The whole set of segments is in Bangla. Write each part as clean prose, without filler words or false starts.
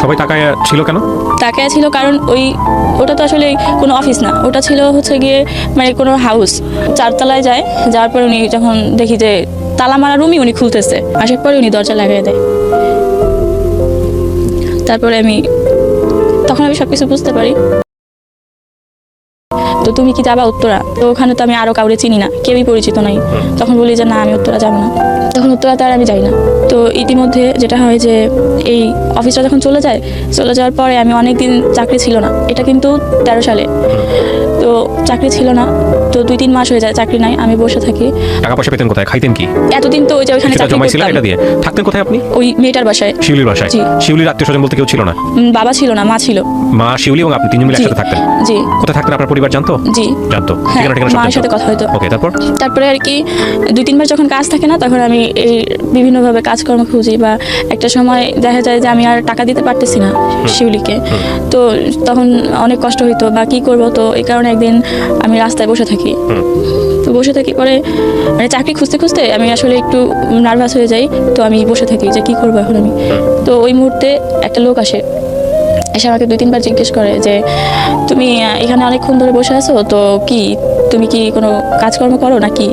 সবাই তাকায় ছিল কেন? তাকায় ছিল কারণ ওটা তো আসলে কোনো অফিস না, ওটা ছিল হচ্ছে গিয়ে মানে কোনো হাউস। 4 তলায় যায়, যাওয়ার পরে উনি যখন দেখি যে তালা মারা রুমই উনি খুলতেছে, আসার পরে উনি দরজা লাগিয়ে দেয়। তারপরে তখন আমি সবকিছু বুঝতে পারি। তো তুমি কি যাবা উত্তরা? তো ওখানে তো আমি আরো কাউরে চিনি না, কেউই পরিচিত নাই। তখন বলি যে না, আমি উত্তরা যাবো না। তখন উত্তরাতে আর আমি যাই না। তো ইতিমধ্যে যেটা হয় যে এই অফিসটা যখন চলে যাওয়ার পরে আমি অনেকদিন চাকরি ছিল না, এটা কিন্তু 13 সালে। তো চাকরি ছিল না, তো 2-3 মাস হয়ে যায় চাকরি নাই, আমি বসে থাকি। টাকা পয়সা পেতেন কোথায়? খাইতেন কি? এতদিন তো ওই যে ওইখানে চাকরি জমাইছিলেন, করতাম। এটা দিয়ে থাকতেন কোথায় আপনি? ওই মেয়েটার বাসায়, শিউলির বাসায়। জি। শিউলির আত্মীয় স্বজন বলতে কেউ ছিল না? বাবা ছিল না, মা ছিল। মা, শিউলি এবং আপনি 3 জন মিলে জি। একসাথে থাকতেন? জি। কোথায় থাকতেন? আপনার পরিবার জানতো? জি। জানতো? হ্যাঁ, ঠিকানা সব মায়ের জানতো? সাথে কথা হতো। ওকে, তারপরে আর কি 2-3 মাস যখন কাজ থাকে না, তখন আমি এই বিভিন্নভাবে কাজকর্ম খুঁজি, বা একটা সময় দেখা যায় যে আমি আর টাকা দিতে পারতেছি না শিউলিকে। তো তখন অনেক কষ্ট হইতো, বা কি করবো। তো এই কারণে একদিন আমি রাস্তায় বসে থাকি। তো বসে থাকি, পরে মানে চাকরি খুঁজতে খুঁজতে আমি আসলে একটু নার্ভাস হয়ে যাই। তো আমি বসে থাকি যে কি করবো এখন আমি। তো ওই মুহূর্তে একটা লোক আসে, এসে আমাকে 2-3 বার জিজ্ঞেস করে যে তুমি এখানে অনেকক্ষণ ধরে বসে আছো, তো তুমি কি কোনো কাজকর্ম করো নাকি?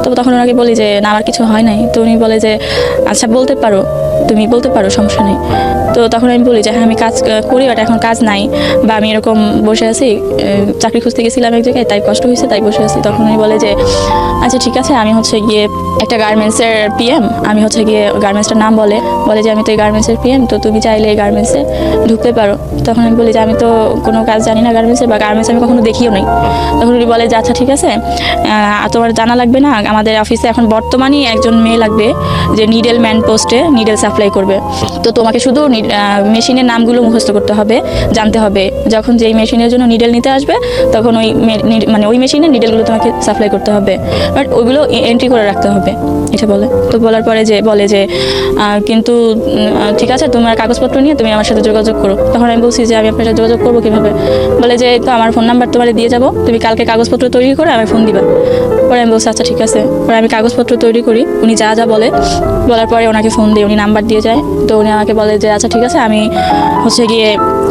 তো তখন ওনাকে বলি যে না, আমার কিছু হয় নাই। তো উনি বলে যে আচ্ছা, তুমি বলতে পারো, সমস্যা নেই। তো তখন আমি বলি যে হ্যাঁ, আমি কাজ করি, বাট এখন কাজ নাই, বা আমি এরকম বসে আছি, চাকরি খুঁজতে গেছিলাম এক জায়গায়, তাই কষ্ট হয়েছে, তাই বসে আছি। তখন উনি বলে যে আচ্ছা ঠিক আছে, আমি হচ্ছে গিয়ে একটা গার্মেন্টসের পিএম। আমি হচ্ছে গিয়ে গার্মেন্টসটার নাম বলে যে আমি তো এই গার্মেন্টসের পিএম, তো তুমি চাইলে এই গার্মেন্টসে ঢুকতে পারো। তখন আমি বলি যে আমি তো কোনো কাজ জানি না গার্মেন্টসের, বা গার্মেন্টস আমি কখনো দেখিও নাই। তখন উনি বলে যে আচ্ছা ঠিক আছে, তোমার জানা লাগবে না, আমাদের অফিসে এখন বর্তমানে একজন মেয়ে লাগবে যে নিডেল ম্যান পোস্টে নিডেল সাপ্লাই করবে। তো তোমাকে শুধু মেশিনের নামগুলো মুখস্থ করতে হবে, জানতে হবে। যখন যেই মেশিনের জন্য নিডেল নিতে আসবে, তখন ওই মেশিনের নিডেলগুলো তোমাকে সাপ্লাই করতে হবে, বাট ওইগুলো এন্ট্রি করে রাখতে হবে, এটা বলে। তো বলার পরে বলে যে কিন্তু ঠিক আছে, তোমার কাগজপত্র নিয়ে তুমি আমার সাথে যোগাযোগ করো। তখন আমি বলছি যে আমি আপনার সাথে যোগাযোগ করবো কীভাবে? বলে যে তো আমার ফোন নাম্বার তোমার দিয়ে যাবো, তুমি কালকে কাগজপত্র তৈরি করে আমার ফোন দিবা। পরে আমি বলছি আচ্ছা ঠিক আছে। পরে আমি কাগজপত্র তৈরি করি, উনি যা বলার পরে ওনাকে ফোন দিয়ে উনি নাম্বার দিয়ে যায়। তো উনি আমাকে বলে যে আচ্ছা ঠিক আছে, আমি হচ্ছে গিয়ে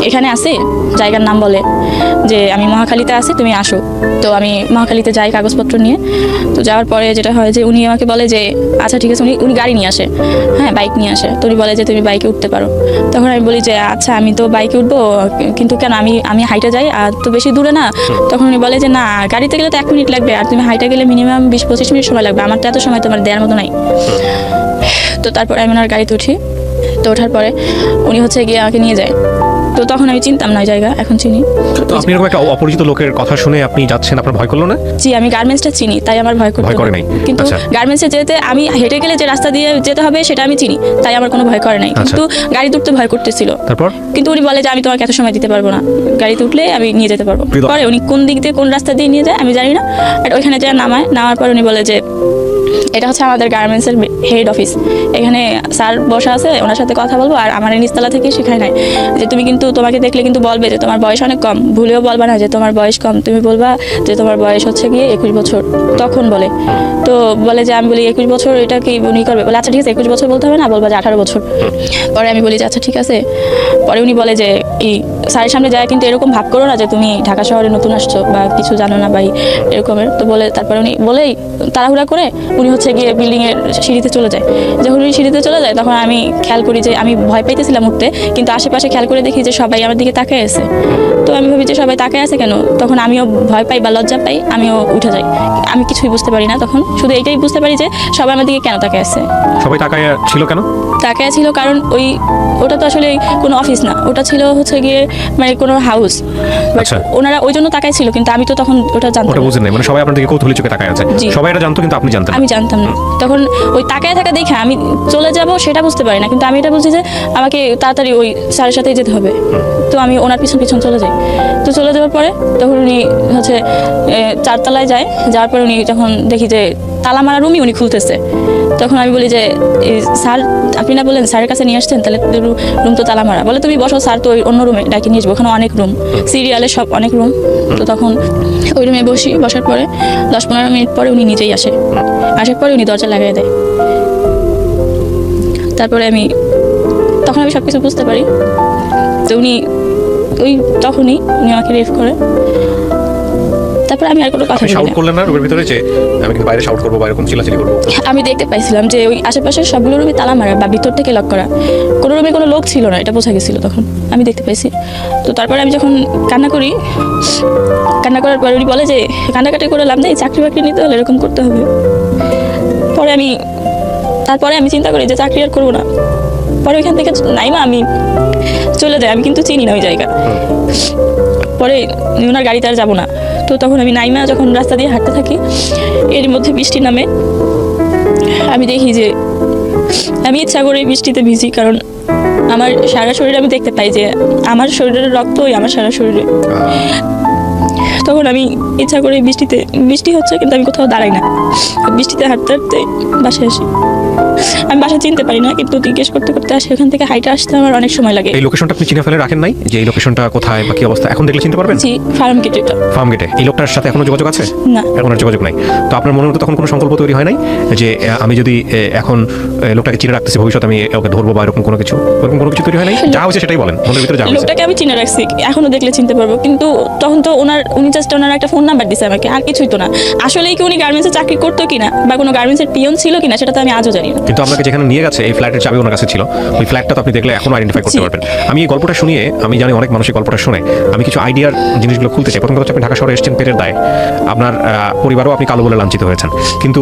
এখানে আসি, জায়গার নাম বলে যে আমি মহাখালীতে আছি, তুমি আসো। তো আমি মহাখালীতে যাই কাগজপত্র নিয়ে। তো যাওয়ার পরে যেটা হয় যে উনি আমাকে বলে যে আচ্ছা ঠিক আছে, উনি গাড়ি নিয়ে আসে, হ্যাঁ বাইক নিয়ে আসে। তো উনি বলে যে তুমি বাইকে উঠতে পারো। তখন আমি বলি যে আচ্ছা, আমি তো বাইকে উঠবো, কিন্তু কেন, আমি হাইটে যাই, আর তো বেশি দূরে না। তখন উনি বলে যে না, গাড়িতে গেলে তো 1 মিনিট লাগবে, আর তুমি হাইটে গেলে মিনিমাম 20-25 মিনিট সময় লাগবে, আমার তো এত সময় তোমার দেওয়ার মতো নাই। তো তারপরে আমি ওনার গাড়িতে উঠি। তো ওঠার পরে উনি হচ্ছে গিয়ে আমাকে নিয়ে যায়। তো তখন আমি চিনতাম না জায়গা, এখন চিনি। তো আপনি এরকম একটা অপরিচিত লোকের কথা শুনে আপনি যাচ্ছেন, আপনার ভয় করলো না? জি, আমি গার্মেন্টসটা চিনি, তাই আমার ভয় করে নাই। কিন্তু গার্মেন্টসে যেতে আমি হেঁটে গেলে যে রাস্তা দিয়ে যেতে হবে সেটা আমি চিনি, তাই আমার কোনো ভয় করে নাই। কিন্তু গাড়িতে উঠতে ভয় করতেছিল। তারপর কিন্তু উনি বলে যে আমি তোমাকে এত সময় দিতে পারবো না, গাড়িতে উঠলে আমি নিয়ে যেতে পারবো। পরে উনি কোন দিক দিয়ে কোন রাস্তা দিয়ে নিয়ে যায় আমি জানি না, বাট ওইখানে যা নামার পর উনি বলে যে এটা হচ্ছে আমাদের গার্মেন্টসের হেড অফিস, এখানে স্যার বসা আছে, ওনার সাথে কথা বলবো। আর আমার নিচতলা থেকে শেখায় নাই যে তুমি কিন্তু তোমাকে দেখলে কিন্তু বলবে যে তোমার বয়স অনেক কম, ভুলেও বলবা না যে তোমার বয়স কম, তুমি বলবা যে তোমার বয়স হচ্ছে গিয়ে 21 বছর। তখন বলে, তো বলে যে আমি বলি 21 বছর, এটা কি উনি করবে? বলে আচ্ছা ঠিক আছে, 21 বছর বলতে হবে না, বলবা যে 18 বছর। পরে আমি বলি যে আচ্ছা ঠিক আছে। পরে উনি বলে যে স্যারের সামনে যায় কিন্তু এরকম ভাব করো না যে তুমি ঢাকা শহরে নতুন আসছো বা কিছু জানো না বা এরকমের। তো বলে তারপরে উনি বলেই তাড়াহুড়া করে উনি হচ্ছে গিয়ে বিল্ডিংয়ের সিঁড়িতে চলে যায়। যখন উনি সিঁড়িতে চলে যায়, তখন আমি খেয়াল করি যে আমি ভয় পাইতেছিলাম উঠতে, কিন্তু আশেপাশে খেয়াল করে দেখি যে সবাই আমার দিকে তাকায় আছে। তো আমি ভাবি যে সবাই তাকায় আছে কেন, তখন আমিও ভয় পাই বা লজ্জা পাই, আমিও উঠে যাই। আমি কিছুই বুঝতে পারি না তখন, শুধু এইটাই বুঝতে পারি যে সবাই আমার দিকে কেন তাকায় আছে। সবাই তাকায় ছিল কেন? তাকায় ছিল কারণ ওটা তো আসলে কোনো অফিস না, ওটা ছিল হচ্ছে গিয়ে মানে কোনো হাউস। আচ্ছা, ওনারা ওই জন্য তাকায় ছিল, কিন্তু আমি তো তখন ওটা জানতাম না। বুঝেন না, মানে সবাই আপনার দিকে কৌতূহলী চোখে তাকায় আছে। সবাই এটা জানতো কিন্তু আপনি জানতেন না? আমি জানতাম না। তখন ওই তাকায় থাকা দেখে আমি চলে যাব সেটা বুঝতে পারি না, কিন্তু আমি এটা বুঝি যে আমাকে তাড়াতাড়ি ওই স্যারের সাথেই যেতে হবে। তো আমি ওনার পিছন চলে যাই। তো চলে যাওয়ার পরে তখন উনি হচ্ছে 4 তলায় যায়, যাওয়ার পরে উনি যখন দেখি যে তালা মারা রুমই উনি খুলতেছে, তখন আমি বলি যে স্যার আপনি না বললেন স্যারের কাছে নিয়ে আসছেন, তাহলে রুম তো তালা মারা। বলে তুমি বসো, স্যার তো ওই অন্য রুমে ডাকি নিয়ে আসবো, ওখানে অনেক রুম, সিরিয়ালে সব অনেক রুম। তো তখন ওই রুমে বসার পরে 10-15 মিনিট পরে উনি নিজেই আসার পরে উনি দরজা লাগিয়ে দেয়। তারপরে তখন আমি সবকিছু বুঝতে পারি। তো উনি তখনই উনি আমাকে রেপ করে। তারপর আমি আর কোনো কথা বলি শাউট না। করলেন না রুমের ভিতরে যে আমি কিন্তু বাইরে শাউট করবো বা এরকম চিল্লাচিল্লি করবো? আমি দেখতে পাইছিলাম যে ওই আশেপাশের সবগুলো রুমে তালা মারা বা ভিতর থেকে লক করা, কোনো রুমে কোনো লোক ছিল না, এটা বোঝা গেছিল তখন, আমি দেখতে পাইছি। তো তারপরে আমি যখন কান্না করার পর উনি বলে যে কান্নাকাটি করে লাভ নেই, চাকরি বাকরি নিতে হলে এরকম করতে হবে। তারপরে আমি চিন্তা করি যে চাকরি আর করবো না। পরে ওইখান থেকে নাইমা আমি চলে যাই, আমি কিন্তু চিনি না ওই জায়গা। পরে ওনার গাড়িতে আর যাবো না। তো তখন আমি নাইমা যখন রাস্তা দিয়ে হাঁটতে থাকি, এর মধ্যে বৃষ্টি নামে। আমি দেখি যে আমি ইচ্ছা করে বৃষ্টিতে ভিজি, কারণ আমার সারা শরীরে আমি দেখতে পাই যে আমার শরীরের রক্তই আমার সারা শরীরে। তখন আমি ইচ্ছা করে বৃষ্টি হচ্ছে কিন্তু আমি কোথাও দাঁড়াই না, বৃষ্টিতে হাঁটতে হাঁটতে বাসায় আসি। আমি বাসা চিনতে পারি না, কিন্তু জিজ্ঞেস করতে করতে আসি। ওখান থেকে হাইটে আসতে আমার অনেক সময় লাগে। এই লোকেশনটা আপনি চিনে ফেলে রাখেন নাই যে এই লোকেশনটা কোথায় বা কি অবস্থা? এখন দেখলে চিনতে পারবেন? জি, ফার্ম গেট। এটা ফার্ম গেটে। এই লোকটার সাথে এখনো যোগাযোগ আছে? না, এখন আর যোগাযোগ নাই। তো আপনার মনের মধ্যে তখন কোনো সংকল্প তৈরি হয় নাই যে আমি যদি এখন লোকটাকে চিনে রাখতেছি, ভবিষ্যৎ আমি ওকে ধরবো বা এরকম কোনো কিছু তৈরি হয় নাই? যা হয়েছে সেটাই বলেন, মনের ভিতরে যা হয়েছে। লোকটাকে আমি চিনে রাখছি, এখনো দেখলে চিনতে পারবো। কিন্তু তখন তো উনি জাস্ট ওনার একটা ফোন নাম্বার দিছে আমাকে, আর কিছুই তো না। আসলেই কি উনি গার্মেন্টসে চাকরি করতো কিনা বা কোনো গার্মেন্টসের পিয়ন ছিল কিনা সেটা তো আমি আজও জানি না। কিন্তু আপনাকে যেখানে নিয়ে গেছে এই ফ্ল্যাটের চাবি ওনার কাছে ছিল, ওই ফ্ল্যাটটা তো আপনি দেখলে এখনো আইডেন্টিফাই করতে পারবেন। আমি এই গল্পটা শুনিয়ে, আমি জানি অনেক মানুষের গল্পটা শুনে আমি কিছু আইডিয়ার জিনিসগুলো খুলতে চাই। প্রথম কথা হচ্ছে আপনি ঢাকা শহরে এসেছেন পেটের দায়ে, আপনার পরিবারও আপনি কালো বলে লাঞ্ছিত হয়েছেন, কিন্তু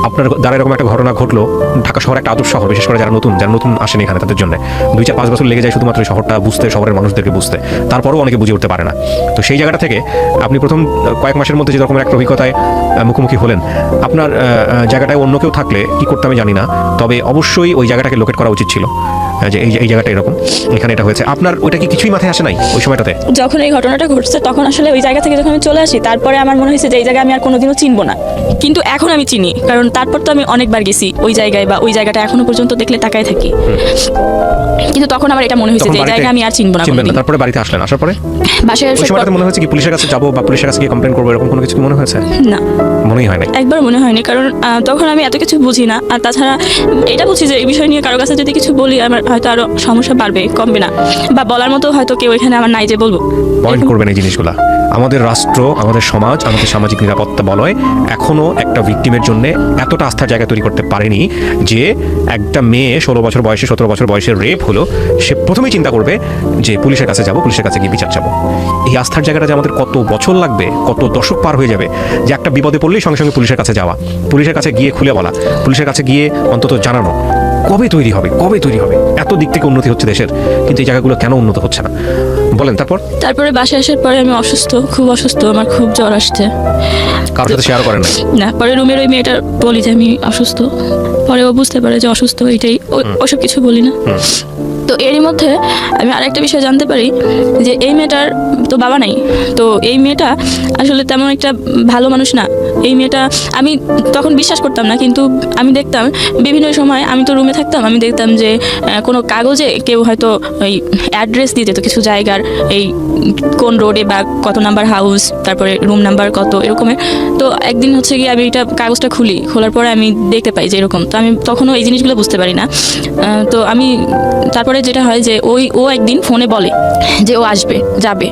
আপনার দ্বারা এরকম একটা ঘটনা ঘটলো। ঢাকা শহর একটা আদর্শ শহর, বিশেষ করে যারা নতুন আসেন এখানে তাদের জন্য 2-4-5 বছর লেগে যায় শুধুমাত্র শহরটা বুঝতে, শহরের মানুষদেরকে বুঝতে। তারপরেও অনেকে বুঝে উঠতে পারে না। তো সেই জায়গাটা থেকে আপনি প্রথম কয়েক মাসের মধ্যে যেরকম একটা অভিজ্ঞতায় মুখোমুখি হলেন, আপনার জায়গাটায় অন্য কেউ থাকলে কি করতে আমি জানি না, তবে অবশ্যই ওই জায়গাটাকে লোকেট করা উচিত ছিল যে এই জায়গাটা এরকম, এখানে এটা হয়েছে। আপনার ওইটা কি কিছুই মাথায় আসে নাই ওই সময়টাতে? যখন এই ঘটনাটা ঘটছে তখন আসলে ওই জায়গা থেকে যখন আমি চলে আসি, তারপরে আমার মনে হয়েছে যে এই জায়গা আমি আর কোনোদিনও চিনবো না। কিন্তু এখন আমি চিনি, কারণ তারপর তো আমি অনেকবার গেছি ওই জায়গায়, বা ওই জায়গাটা এখনো পর্যন্ত দেখলে তাকায় থাকি। কিন্তু তখন আমার এটা মনে হয়েছে যে এই জায়গা আমি আর চিনবো না। তারপরে বাড়িতে আসলেন, আসার পরে বাসায় ওই সময়টাতে মনে হয়েছে কি পুলিশের কাছে যাবো বা পুলিশের কাছে গিয়ে কমপ্লেন করবো, এরকম কোনো কিছু মনে হয়েছে? না, মনেই হয় না। একবার মনে হয়নি, কারণ তখন আমি এত কিছু বুঝি না। আর তাছাড়া এটা বুঝি যে এই বিষয় নিয়ে কারো কাছে যদি কিছু বলি আমার হয়তো আরো সমস্যা বাড়বে, কমবে না, বা বলার মতো হয়তো কেউ এখানে আমার নাই যে বলবো। পয়েন্ট করবেন এই জিনিসগুলা। আমাদের রাষ্ট্র, আমাদের সমাজ, আমাদের সামাজিক নিরাপত্তা বলয় এখনো একটা ভিকটিমের জন্য এতটা আস্থার জায়গা তৈরি করতে পারেনি যে একটা মেয়ে 16 বছর বয়সে, 17 বছর বয়সে রেপ হলো, সে প্রথমেই চিন্তা করবে যে পুলিশের কাছে যাব, পুলিশের কাছে গিয়ে বিচার চাবো। এই আস্থার জায়গাটা যে আমাদের কত বছর লাগবে, কত দশক পার হয়ে যাবে, যে একটা বিপদে পড়লেই সঙ্গে সঙ্গে পুলিশের কাছে যাওয়া, পুলিশের কাছে গিয়ে খুলে বলা, পুলিশের কাছে গিয়ে অন্তত জানানো, কবে তৈরি হবে? এত দিক থেকে উন্নতি হচ্ছে দেশের, কিন্তু এই জায়গাগুলো কেন উন্নত হচ্ছে না বলেন? তারপরে বাসায় আসার পরে আমি খুব অসুস্থ, আমার খুব জ্বর আসছে। কারোর সাথে শেয়ার করেন না, পরে রুমের ওই মেয়েটার বলি যে আমি অসুস্থ, পরে ও বুঝতে পারে যে অসুস্থ, এটাই, ওসব কিছু বলি না। তো এরই মধ্যে আমি আরেকটা বিষয় জানতে পারি যে এই মেয়েটার তো বাবা নাই। তো এই মেয়েটা আসলে তেমন একটা ভালো মানুষ না। এই মেয়েটা, আমি তখন বিশ্বাস করতাম না, কিন্তু আমি দেখতাম বিভিন্ন সময়, আমি তো রুমে থাকতাম, আমি দেখতাম যে কোনো কাগজে কেউ হয়তো ওই অ্যাড্রেস দিয়ে যেত কিছু জায়গার, এই কোন রোডে বা কত নাম্বার হাউস, তারপরে রুম নাম্বার কত, এরকমের। তো একদিন হচ্ছে গিয়ে আমি এটা কাগজটা খোলার পরে আমি দেখতে পাই যে এরকম। তো আমি তখনও এই জিনিসগুলো বুঝতে পারি না। তো আমি তারপরে যেটা হয় যে ও একদিন ফোনে বলে যে ও আসবে, যাবে।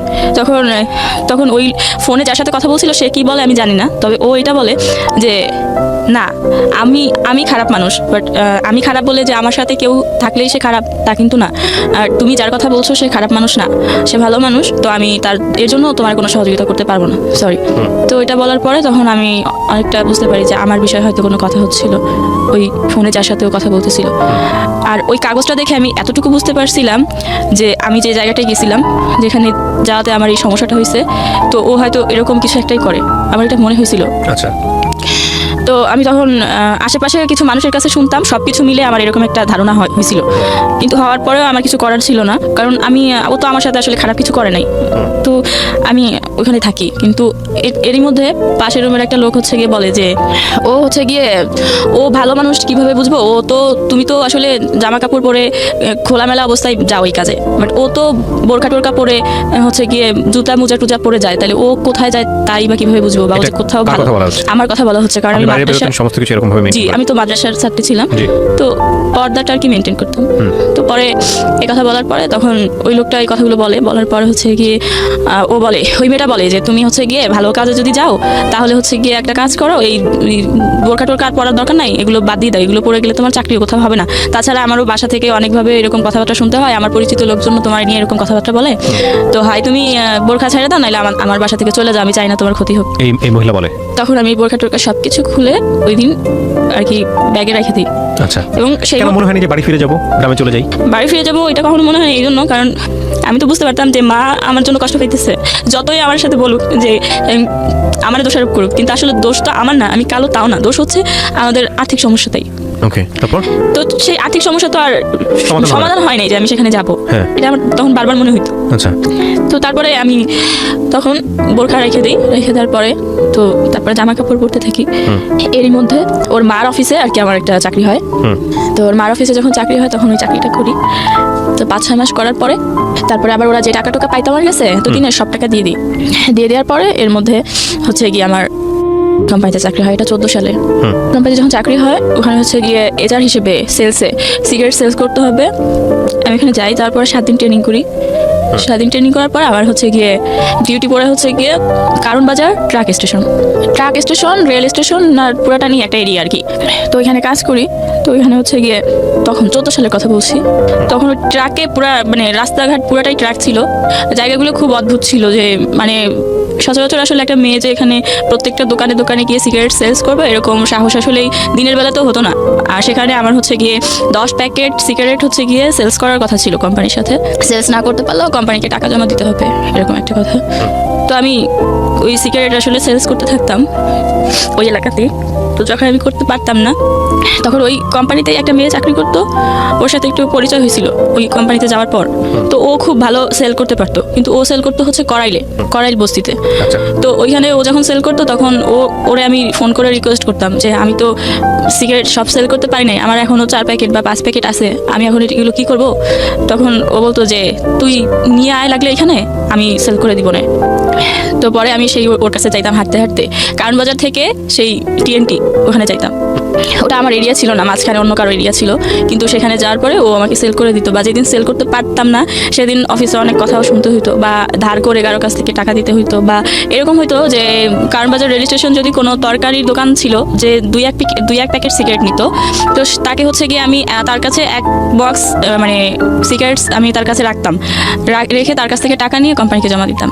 তখন ওই ফোনে যার সাথে কথা বলছিল সে কি বলে আমি জানি না, তবে ও এটা বলে যে না, আমি খারাপ মানুষ, বাট আমি খারাপ বলে যে আমার সাথে কেউ থাকলেই সে খারাপ তা কিন্তু না। আর তুমি যার কথা বলছো সে খারাপ মানুষ না, সে ভালো মানুষ। তো আমি এর জন্য তোমার কোনো সহযোগিতা করতে পারবো না, সরি। তো এটা বলার পরে তখন আমি অনেকটা বুঝতে পারি যে আমার বিষয়ে হয়তো কোনো কথা হচ্ছিল ওই ফোনে যার সাথেও কথা বলতেছিল। আর ওই কাগজটা দেখে আমি এতটুকু বুঝতে পারছিলাম যে আমি যে জায়গাটায় গেছিলাম, যেখানে যাওয়াতে আমার এই সমস্যাটা হয়েছে, তো ও হয়তো এরকম কিছু একটাই করে, আমার এটা মনে হয়েছিল। আচ্ছা। তো আমি তখন আশেপাশে কিছু মানুষের কাছে শুনতাম, সব কিছু মিলে আমার এরকম একটা ধারণা হয়েছিল। কিন্তু হওয়ার পরেও আমার কিছু করার ছিল না, কারণ ও তো আমার সাথে আসলে খারাপ কিছু করে নাই। তো আমি ওখানে থাকি, কিন্তু এরই মধ্যে পাশের রুমের একটা লোক হচ্ছে গিয়ে বলে যে ও ভালো মানুষ কিভাবে বুঝবো, তুমি তো আসলে জামা কাপড় পরে খোলামেলা অবস্থায় যাও এই কাজে, বাট ও তো বোরখা টোরকা পরে হচ্ছে গিয়ে জুতা মোজা টুজা পরে যায়, তাহলে ও কোথায় যায় তাই বা কিভাবে বুঝবো, বা কোথাও ভালো। আমার কথা বলা হচ্ছে, কারণ আমি বাইরে বেরোতেন সমস্ত কিছু এরকম ভাবে জি মেনটেন আমি তো মাদ্রাসার ছাত্রী ছিলাম, জি। তো পর্দাটা আর কি মেনটেন করতাম। তো পরে এই কথা বলার পরে তখন ওই লোকটা এই কথাগুলো বলার পরে হচ্ছে গিয়ে ও বলে, ওই মেয়েটা বলে যে তুমি হচ্ছে গিয়ে ভালো কাজে যদি যাও তাহলে হচ্ছে গিয়ে একটা কাজ করো, এই বোরকা টোরকা আর পড়ার দরকার নাই, এগুলো বাদ দিয়ে দাও, এগুলো পড়ে গেলে তোমার চাকরিও কোথাও হবে না। তাছাড়া আমারও বাসা থেকে অনেকভাবে এরকম কথাবার্তা শুনতে হয়, আমার পরিচিত লোকজন তোমার নিয়ে এরকম কথাবার্তা বলে, তো হয় তুমি বোরখা ছেড়ে দাও, নাহলে আমার বাসা থেকে চলে যাও, আমি চাই না তোমার ক্ষতি হোক। এই মহিলা বলে। তখন আমি বোরখা টোরকা সব কিছু খুলে ওই দিন আর কি ব্যাগে রেখে দিই। আচ্ছা, এবং সেই কেন মনে হয়নি যে বাড়ি ফিরে যাবো, গ্রামে চলে যাই? বাড়ি ফিরে যাবো এটা কখনো মনে হয় এই জন্য, কারণ আমি তো বুঝতে পারতাম যে মা আমার জন্য কষ্ট পাইতেছে, যতই আমার সাথে বলুক যে আমার দোষারোপ করুক, কিন্তু আসলে দোষ তো আমার না, আমি কালো তাও না, দোষ হচ্ছে আমাদের আর্থিক সমস্যাটাই। ওকে, তারপর? তো সেই আর্থিক সমস্যা তো আর সমাধান হয় নাই যে আমি সেখানে যাব, হ্যাঁ। এটা আমার তখন বারবার মনে হইতো। আচ্ছা, তো তারপরে আমি তখন বোরখা রেখে দিই, রেখে দেওয়ার পরে তো তারপরে জামা কাপড় পরতে থাকি। এরই মধ্যে ওর মার অফিসে আর কি আমার একটা চাকরি হয়। তো ওর মার অফিসে যখন চাকরি হয় তখন ওই চাকরিটা করি। তো 5-6 মাস করার পরে তারপরে আবার ওরা যে টাকা টোকা পাইতো আমার কাছে এতদিনের সব টাকা দিয়ে দিই। দিয়ে দেওয়ার পরে এর মধ্যে হচ্ছে গিয়ে আমার কোম্পানিতে চাকরি হয়, এটা 14 সালে। কোম্পানিতে যখন চাকরি হয় ওখানে হচ্ছে গিয়ে এজার হিসেবে সেলসে সিগারেট সেলস করতে হবে। আমি ওখানে যাই, তারপরে 7 দিন ট্রেনিং করি। 7 দিন ট্রেনিং করার পর আবার হচ্ছে গিয়ে ডিউটি পড়ে হচ্ছে গিয়ে কারণ বাজার ট্রাক স্টেশন, রেল স্টেশন আর পুরাটা নিয়ে একটা এরিয়া আর কি। তো ওইখানে কাজ করি। তো ওইখানে হচ্ছে গিয়ে তখন 14 সালের কথা বলছি, তখন ওই ট্রাকে পুরা মানে রাস্তাঘাট পুরাটাই ট্রাক ছিল, জায়গাগুলো খুব অদ্ভুত ছিল, যে মানে সচরাচর আসলে একটা মেয়ে যে এখানে প্রত্যেকটা দোকানে দোকানে গিয়ে সিগারেট সেলস করবে এরকম সাহস আসলে দিনের বেলাতেও হতো না। আর সেখানে আমার হচ্ছে গিয়ে 10 প্যাকেট সিগারেট হচ্ছে গিয়ে সেলস করার কথা ছিল কোম্পানির সাথে, সেলস না করতে পারলেও কোম্পানিকে টাকা জমা দিতে হবে, এরকম একটা কথা। তো আমি ওই সিগারেট আসলে সেলস করতে থাকতাম ওই এলাকাতেই। তো যখন আমি করতে পারতাম না তখন ওই কোম্পানিতে একটা মেয়ে চাকরি করতো, ওর সাথে একটু পরিচয় হয়েছিল ওই কোম্পানিতে যাওয়ার পর। তো ও খুব ভালো সেল করতে পারতো, কিন্তু ও সেল করতো হচ্ছে করাইল বস্তিতে। তো ওইখানে ও যখন সেল করতো তখন ওরে আমি ফোন করে রিকোয়েস্ট করতাম যে আমি তো সিগারেট সব সেল করতে পারি নাই, আমার এখনও 4 প্যাকেট বা 5 প্যাকেট আছে, আমি এখন এগুলো কী করবো? তখন ও বলতো যে তুই নিয়ে আয় লাগলে এখানে, আমি সেল করে দিব না। তো পরে আমি সেই ওর কাছে যাইতাম হাঁটতে হাঁটতে, কারণ বাজার থেকে সেই টিএনটি ওখানে যাইতাম। ওটা আমার এরিয়া ছিল না, মাঝখানে অন্য কারো এরিয়া ছিল, কিন্তু সেখানে যাওয়ার পরে ও আমাকে সেল করে দিত। বা যেদিন সেল করতে পারতাম না সেদিন অফিসে অনেক কথাও শুনতে হইতো, বা ধার করে কারো কাছ থেকে টাকা দিতে হইতো, বা এরকম হইতো যে কারণ বাজার রেল স্টেশন যদি কোনো তরকারির দোকান ছিল যে 2-1 প্যাকেট সিগারেট নিত, তো তাকে হচ্ছে গিয়ে আমি তার কাছে 1 বক্স মানে সিগারেটস আমি তার কাছে রাখতাম, রেখে তার কাছ থেকে টাকা নিয়ে কোম্পানিকে জমা দিতাম।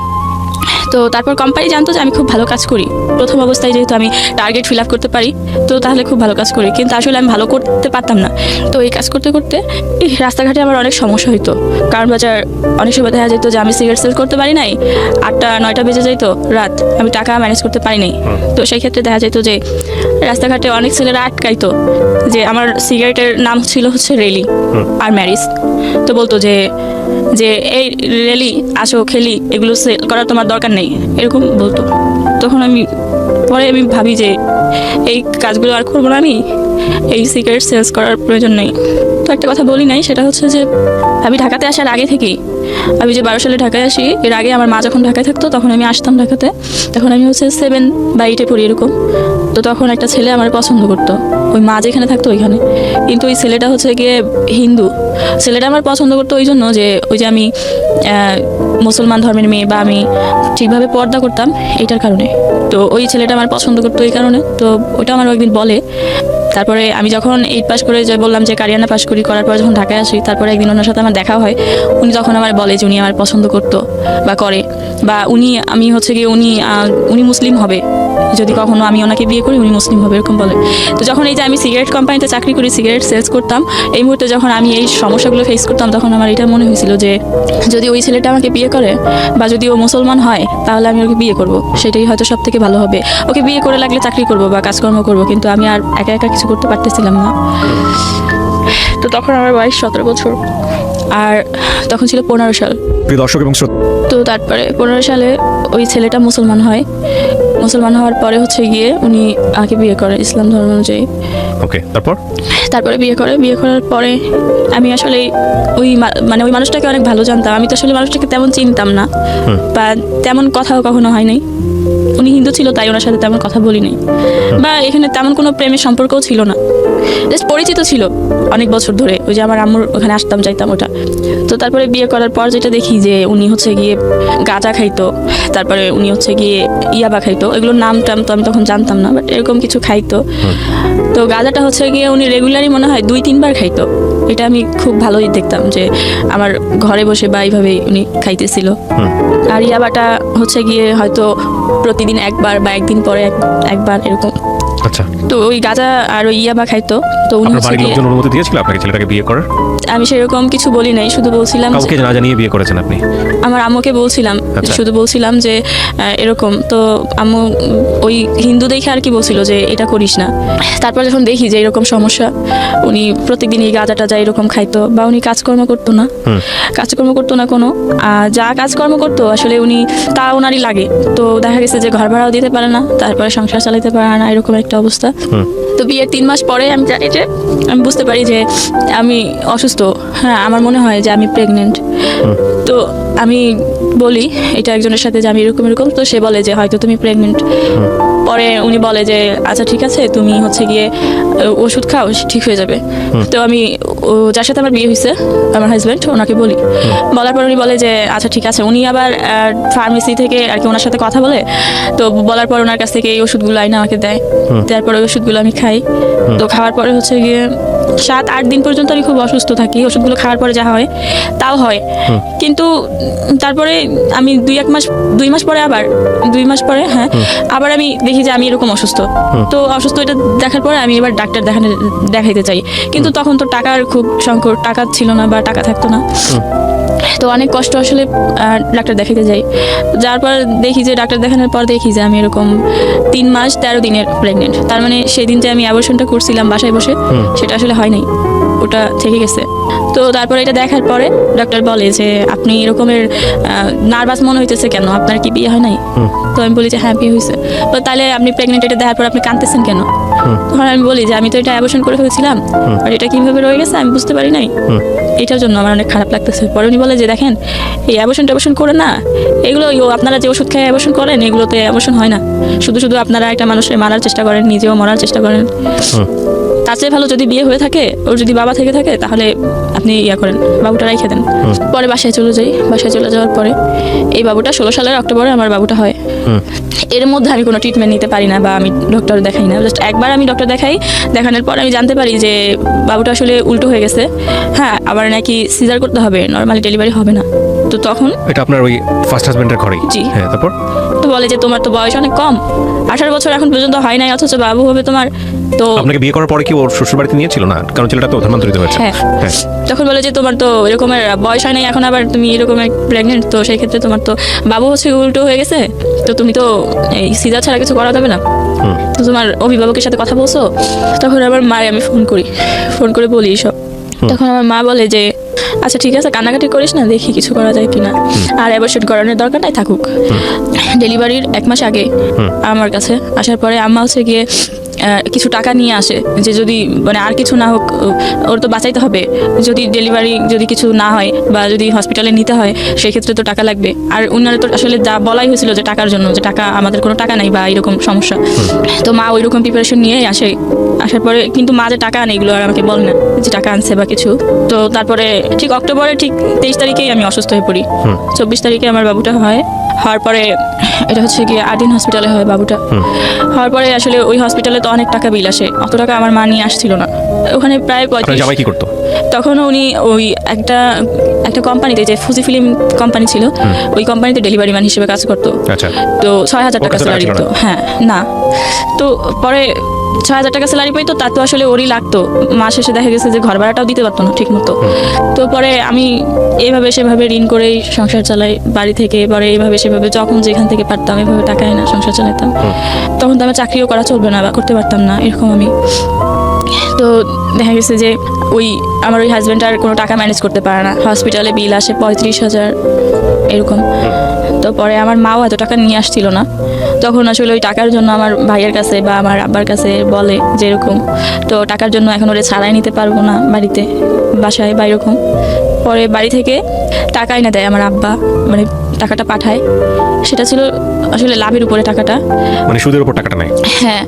তো তারপর কোম্পানি জানতো যে আমি খুব ভালো কাজ করি, প্রথম অবস্থায় যেহেতু আমি টার্গেট ফিল আপ করতে পারি, তো তাহলে খুব ভালো কাজ করি, কিন্তু আসলে আমি ভালো করতে পারতাম না। তো এই কাজ করতে করতে এই রাস্তাঘাটে আমার অনেক সমস্যা হইতো, কারণ বাজার অনেক সময় দেখা যেত যে আমি সিগারেট সেল করতে পারি নাই, 8টা-9টা বেজে যাইতো রাত, আমি টাকা ম্যানেজ করতে পারি নাই। তো সেই ক্ষেত্রে দেখা যেত যে রাস্তাঘাটে অনেক ছেলেরা আটকাইতো, যে আমার সিগারেটের নাম ছিল হচ্ছে রেলি আর ম্যারিস। তো বলতো যে এই রেলি আসো খেলি, এগুলো সেল করার তোমার দরকার নেই, এরকম বলতো। তখন আমি ভাবি যে এই কাজগুলো আর করবো না, আমি এই সিগারেট সেলস করার প্রয়োজন নেই। তো একটা কথা বলি নাই, সেটা হচ্ছে যে আমি ঢাকাতে আসার আগে থেকেই, আমি যে 12 সালে ঢাকায় আসি, এর আগে আমার মা যখন ঢাকায় থাকতো তখন আমি আসতাম ঢাকাতে, তখন আমি হচ্ছে 7 বা 8-এ পড়ি এরকম। তো তখন একটা ছেলে আমার পছন্দ করতো, ওই মা যেখানে থাকতো ওইখানে, কিন্তু ওই ছেলেটা হচ্ছে গিয়ে হিন্দু। ছেলেটা আমার পছন্দ করতো ওই জন্য যে ওই যে আমি মুসলমান ধর্মের মেয়ে, বা আমি ঠিকভাবে পর্দা করতাম এইটার কারণে। তো ওই ছেলেটা আমার পছন্দ করতো এই কারণে। তো ওইটা আমার একদিন বলে। তারপরে আমি যখন 8 পাস করে যে বললাম যে কারিয়ানা পাস করার পর যখন ঢাকায় আসি, তারপরে একদিন ওনার সাথে আমার দেখা হয়। উনি তখন আমার বলে যে উনি আমার পছন্দ করতো বা করে, বা আমি হচ্ছে গিয়ে উনি মুসলিম হবে, যদি কখনো আমি ওনাকে বিয়ে করি উনি মুসলিম হবে, এরকম বলে। তো যখন এই যে আমি সিগারেট কোম্পানিতে চাকরি করি, সিগারেট সেলস করতাম, এই মুহূর্তে যখন আমি এই সমস্যাগুলো ফেস করতাম, তখন আমার এটা মনে হয়েছিল যে যদি ওই ছেলেটা আমাকে বিয়ে করে বা যদি ও মুসলমান হয় তাহলে আমি ওকে বিয়ে করব, সেটাই হয়তো সব থেকে ভালো হবে। ওকে বিয়ে করে লাগলে চাকরি করব বা কাজকর্ম করব, কিন্তু আমি আর একা একা কিছু করতে পারতেছিলাম না। তো তখন আমার বয়স 17 বছর, আর তখন ছিল 15 সাল। প্রিয় দর্শক এবং শ্রোতা, তো তারপরে 15 সালে ওই ছেলেটা মুসলমান হয়। মুসলমান হওয়ার পরে হচ্ছে গিয়ে উনি আমাকে বিয়ে করে ইসলাম ধর্ম অনুযায়ী। ওকে, তারপর? তারপরে বিয়ে করার পরে আমি আসলে মানে ওই মানুষটাকে অনেক ভালো জানতাম। আমি তো আসলে মানুষটাকে তেমন চিনতাম না বা তেমন কথাও কখনো হয় নাই। উনি হিন্দু ছিল তাই ওনার সাথে তেমন কথা বলি নাই, বা এখানে তেমন কোনো প্রেমের সম্পর্কও ছিল না, জাস্ট পরিচিত ছিল অনেক বছর ধরে। ওই যে আমার আম্মুর ওখানে আসতাম যাইতাম ওটা। তো তারপরে বিয়ে করার পর যেটা দেখি যে উনি হচ্ছে গিয়ে গাঁজা খাইতো, তারপরে উনি হচ্ছে গিয়ে ইয়াবা খাইতো। এগুলোর নাম টাম তো আমি তখন জানতাম না, বাট এরকম কিছু খাইতো। তো গাঁজাটা হচ্ছে গিয়ে উনি রেগুলারই মনে হয় 2-3 বার খাইতো। এটা আমি খুব ভালোই দেখতাম যে আমার ঘরে বসে বা এইভাবেই উনি খাইতেছিল। আর ইয়াবাটা হচ্ছে গিয়ে হয়তো প্রতিদিন একবার বা একদিন পরে একবার এরকম। আচ্ছা, তো ওই গাঁজা আর ওই ইয়াবা খাইতো। তো উনি আপনার হচ্ছে বাড়ির গিয়ে, লোকজন অনুমতি দিয়েছিল আপনাকে ছেলেটাকে বিয়ে করার? আমি সেরকম কিছু বলি নাই, শুধু বলছিলাম যে কাউকে না জানিয়ে বিয়ে করেছেন আপনি? আমার আম্মুকে বলছিলাম, আচ্ছা। শুধু বলছিলাম যে এরকম। তো আম্মু ওই হিন্দু দেখে আর কি বলছিল যে এটা করিস না। তারপর যখন দেখি যে এরকম সমস্যা, উনি প্রত্যেকদিন এই গাঁজা টাজা এরকম খাইতো, বা উনি কাজকর্ম করতো না কোনো। যা কাজকর্ম করতো আসলে উনি তা ওনারই লাগে। তো দেখা গেছে যে ঘর ভাড়াও দিতে পারে না, তারপরে সংসার চালাতে পারে না, এরকম একটা অবস্থা। তো বিয়ের 3 মাস পরে আমি জানি যে আমি বুঝতে পারি যে আমি অসুস্থ। হ্যাঁ, আমার মনে হয় যে আমি প্রেগনেন্ট। তো আমি বলি এটা একজনের সাথে যে আমি এরকম। তো সে বলে যে হয়তো তুমি প্রেগনেন্ট। পরে উনি বলে যে আচ্ছা ঠিক আছে, তুমি হচ্ছে গিয়ে ওষুধ খাও, ঠিক হয়ে যাবে। তো আমি যার সাথে আমার বিয়ে হয়েছে, আমার হাজব্যান্ড, ওনাকে বলি। বলার পর উনি বলে যে আচ্ছা ঠিক আছে। উনি আবার ফার্মেসি থেকে আর কি ওনার সাথে কথা বলে। তো বলার পর ওনার কাছ থেকে এই ওষুধগুলো আইনা আমাকে দেয়। তারপর ওই ওষুধগুলো আমি খাই। তো খাওয়ার পরে হচ্ছে গিয়ে 7-8 দিন পর্যন্ত আমি খুব অসুস্থ থাকি। ওষুধগুলো খাওয়ার পরে যা হয় তাও হয়, কিন্তু তারপরে আমি 2 মাস পরে হ্যাঁ আবার আমি দেখি যে আমি এরকম অসুস্থ। তো অসুস্থ এটা দেখার পরে আমি এবার ডাক্তার দেখাইতে চাই, কিন্তু তখন তো টাকার খুব সংকট, টাকা ছিল না বা টাকা থাকতো না। তো অনেক কষ্ট আসলে ডাক্তার দেখাতে যাই। যার পর দেখি যে ডাক্তার দেখানোর পর দেখি যে আমি এরকম 3 মাস 13 দিনের প্রেগনেন্ট। তার মানে সেদিন যে আমি অ্যাবর্শনটা করছিলাম বাসায় বসে, সেটা আসলে হয় নাই, ওটা থেকে গেছে। তো তারপরে এটা দেখার পরে ডাক্তার বলে যে আপনি এরকমের নার্ভাস মনে হইতেছে কেন, আপনার কি বিয়ে হয় নাই? তো আমি বলি যে হ্যাঁ বিয়ে হয়েছে। তো তাহলে আপনি প্রেগনেন্ট, এটা দেখার পর আপনি কাঁদতেছেন কেন? তখন আমি বলি যে আমি তো এটা অ্যাবর্শন করে ফেলছিলাম, আর এটা কিভাবে রয়ে গেছে আমি বুঝতে পারি নাই, এটার জন্য আমার অনেক খারাপ লাগতেছে। পরে উনি বলে যে দেখেন, এই অ্যাবর্শন করে না, এগুলো আপনারা যে ওষুধ খেয়ে অ্যাবর্শন করেন, এগুলোতে অ্যাবর্শন হয় না। শুধু আপনারা একটা মানুষের মারার চেষ্টা করেন, নিজেও মরার চেষ্টা করেন। তার চেয়ে ভালো যদি বিয়ে হয়ে থাকে, ওর যদি বাবা থেকে থাকে, তাহলে আপনি করেন, বাবুটা রাইখে দেন। পরে বাসায় চলে যাই। বাসায় চলে যাওয়ার পরে এই বাবুটা 16 সালের অক্টোবরে আমার বাবুটা হয়। এর মধ্যে আমি কোনো ট্রিটমেন্ট নিতে পারি না বা আমি ডক্টর দেখাই না। জাস্ট একবার আমি ডক্টর দেখানোর পর আমি জানতে পারি যে বাবুটা আসলে উল্টো হয়ে গেছে। হ্যাঁ, আবার নাকি সিজার করতে হবে, নর্মালি ডেলিভারি হবে না। তো তখন এটা আপনার ওই ফার্স্ট হাজবেন্ডের ঘরেই? জি। হ্যাঁ, তারপর? তো বলে যে তোমার তো বয়স অনেক কম, 18 বছর এখন পর্যন্ত হয় নাই, অথচ বাবু হবে তোমার। তো আপনাকে বিয়ে করার পরে কি ওর শ্বশুর বাড়িতে নিয়েছিল না? কারণ ছেলেটা তো ধর্মান্তরিত হয়েছে। হ্যাঁ। হ্যাঁ। তখন বলে যে তোমার তো এরকমের বয়স হয় নাই, এখন আবার তুমি এরকমের প্রেগনেন্ট, তো সেই ক্ষেত্রে তোমার তো বাবু হচ্ছে উল্টো হয়ে গেছে, তো তুমি তো এই সিজার ছাড়া কিছু করা যাবে না। তো তোমার অভিভাবকের সাথে কথা বলছো? তখন আমার মায়ে আমি ফোন করে বলি সব। তখন আমার মা বলে যে আচ্ছা ঠিক আছে, কান্নাকাটি করিস না, দেখি কিছু করা যায় কিনা, আর অ্যাবর্শন করানোর দরকার নাই, থাকুক। ডেলিভারির 1 মাস আগে আমার কাছে আসার পরে আম্মা হচ্ছে গিয়ে কিছু টাকা নিয়ে আসে, যে যদি মানে আর কিছু না হোক, ওর তো বাঁচাইতে হবে। যদি ডেলিভারি যদি কিছু না হয় বা যদি হসপিটালে নিতে হয়, সেই ক্ষেত্রে তো টাকা লাগবে। আর উনারা তো আসলে যা বলাই হয়েছিল যে টাকার জন্য, যে টাকা আমাদের কোনো টাকা নাই বা এরকম সমস্যা। তো মা ওই রকম প্রিপারেশন নিয়ে আসার পরে কিন্তু মা যে টাকা আনে এগুলো আর আমাকে বলে না যে টাকা আনছে বা কিছু। তো তারপরে ঠিক অক্টোবরে ঠিক 23 তারিখেই আমি অসুস্থ হয়ে পড়ি। 24 তারিখে আমার বাবুটা হয়। হওয়ার পরে এটা হচ্ছে গিয়ে আদিন হসপিটালে হয় বাবুটা। হওয়ার পরে আসলে ওই হসপিটালে তো অনেক টাকা বিল আসে, অত টাকা আমার মা নিয়ে আসছিল না। ওখানে প্রায় আপনার জামাই কি করতো? তখন উনি ওই একটা কোম্পানিতে, যে ফুজি ফিল্ম কোম্পানি ছিল, ওই কোম্পানিতে ডেলিভারি ম্যান হিসেবে কাজ করতো। আচ্ছা। তো 6000 টাকা স্যালারি দিত। হ্যাঁ, না তো পরে 6000 টাকা স্যালারি পাইতো, তা তো আসলে ওরই লাগতো। মাস শেষে দেখা গেছে যে ঘর ভাড়াটাও দিতে পারতো না ঠিক মতো। তো পরে আমি এইভাবে সেভাবে ঋণ করেই সংসার চালাই বাড়ি থেকে। পরে এইভাবে সেভাবে যখন যেখান থেকে পারতাম এভাবে টাকা এনে সংসার চালাতাম। তখন তো আমার চাকরিও করা চলবে না বা করতে পারতাম না, এরকম আমি। তো দেখা গেছে যে ওই আমার ওই হাজব্যান্ড আর কোনো টাকা ম্যানেজ করতে পারে না, হসপিটালে বিল আসে 35,000 এরকম। তো পরে আমার মাও এত টাকা নিয়ে আসছিল না, তখন আসলে ওই টাকার জন্য আমার ভাইয়ের কাছে বা আমার আব্বার কাছে বলে যে এরকম, তো টাকার জন্য এখন ওরে ছাড়াই নিতে পারবো না বাড়িতে, বাসায় বা এরকম। পরে বাড়ি থেকে টাকা এনে দেয় আমার আব্বা, মানে টাকাটা পাঠায়, সেটা ছিল আসলে লাভের উপরে টাকাটা। মানে সুদের উপর টাকাটা নেয়? হ্যাঁ,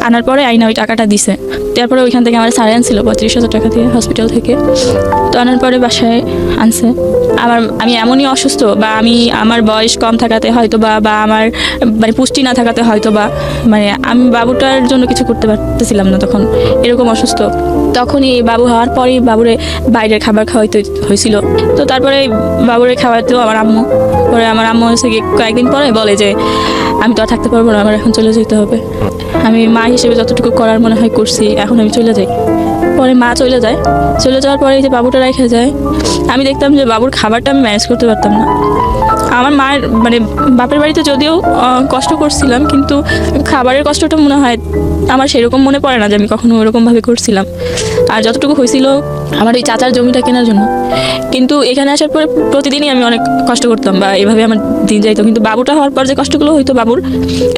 আনার পরে আইনা ওই টাকাটা দিছে, তারপরে ওইখান থেকে আমার ছাড়াই আনছিল 35,000 টাকা দিয়ে হসপিটাল থেকে। তো আনার পরে বাসায় আনছে। আমি এমনই অসুস্থ বা আমার বয়স কম থাকাতে হয়তো বা আমার মানে পুষ্টি না থাকাতে হয়তো বা মানে আমি বাবুটার জন্য কিছু করতে পারতেছিলাম না তখন, এরকম অসুস্থ। তখনই বাবু হওয়ার পরেই বাবুরে বাইরের খাবার খাওয়াইতে হয়েছিল। তো তারপরে বাবুরে খাওয়াতেও আমার আম্মু, পরে আমার আম্মু হচ্ছে গিয়ে কয়েকদিন পরে বলে যে আমি তো আর থাকতে পারবো না, আমার এখন চলে যেতে হবে। আমি মা হিসেবে যতটুকু করার মনে হয় করছি, এখন আমি চলে যাই। পরে মা চলে যায়, চলে যাওয়ার পরে যে বাবুটা রেখে যায়, আমি দেখতাম যে বাবুর খাবারটা আমি ম্যানেজ করতে পারতাম না। আমার মায়ের মানে বাপের বাড়িতে যদিও কষ্ট করছিলাম, কিন্তু খাবারের কষ্টটা মনে হয় আমার সেরকম মনে পড়ে না যে আমি কখনো ওরকমভাবে করছিলাম। আর যতটুকু হয়েছিল আমার ওই চাচার জমিটা কেনার জন্য। কিন্তু এখানে আসার পরে প্রতিদিনই আমি অনেক কষ্ট করতাম বা এভাবে আমার দিন যাইতো, কিন্তু বাবুটা হওয়ার পর যে কষ্টগুলো হইতো বাবুর,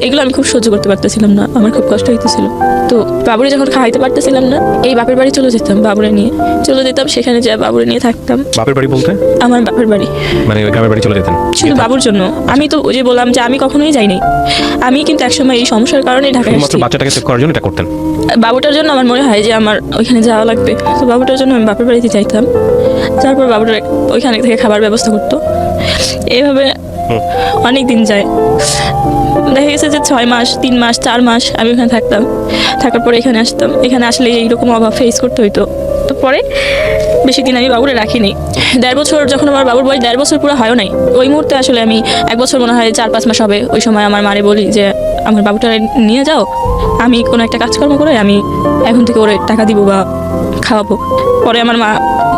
এগুলো আমি খুব সহ্য করতে পারতেছিলাম না, আমার খুব কষ্ট হইতেছিল। তো বাবুরে যখন খাওয়াইতে পারতেছিলাম না, এই বাপের বাড়ি চলে যেতাম, বাবুরে নিয়ে চলে যেতাম, সেখানে যা বাবুরে নিয়ে থাকতাম। বাপের বাড়ি বলতে? আমার বাপের বাড়ি, মানে ওই গ্রামের বাড়ি চলে যেতেন শুধু বাবুর জন্য। আমি তো ওই যে বললাম যে আমি কখনোই যাইনি, আমি কিন্তু একসময় এই সমস্যার কারণে ঢাকায় শুধুমাত্র এসেছি। বাচ্চাটাকে সেভ করার জন্য এটা করতেন? বাবুটার জন্য আমার মনে হয় যে আমার ওইখানে যাওয়া লাগবে, তো বাবুটার জন্য আমি বাপের বাড়িতে যাইতাম। তারপর বাবুটার ওইখানে থেকে খাবার ব্যবস্থা করতো। এইভাবে অনেক দিন যায়, দেখা গেছে যে 6 মাস, 3 মাস, 4 মাস আমি ওখানে থাকতাম। থাকার পরে এখানে আসতাম, এখানে আসলে এইরকম অভাব ফেস করতে হইতো। তো পরে বেশি দিন আমি বাবুরে রাখিনি। 1.5 বছর, যখন আমার বাবুর বয়স 1.5 বছর পুরো হয়ও নাই, ওই মুহূর্তে আসলে আমি 1 বছর মনে হয় 4-5 মাস হবে, ওই সময় আমার মারে বলি যে আমার বাবুটা নিয়ে যাও, আমি কোনো একটা কাজকর্ম করে আমি এখন থেকে ওরে টাকা দিব বা খাওয়াবো। পরে আমার মা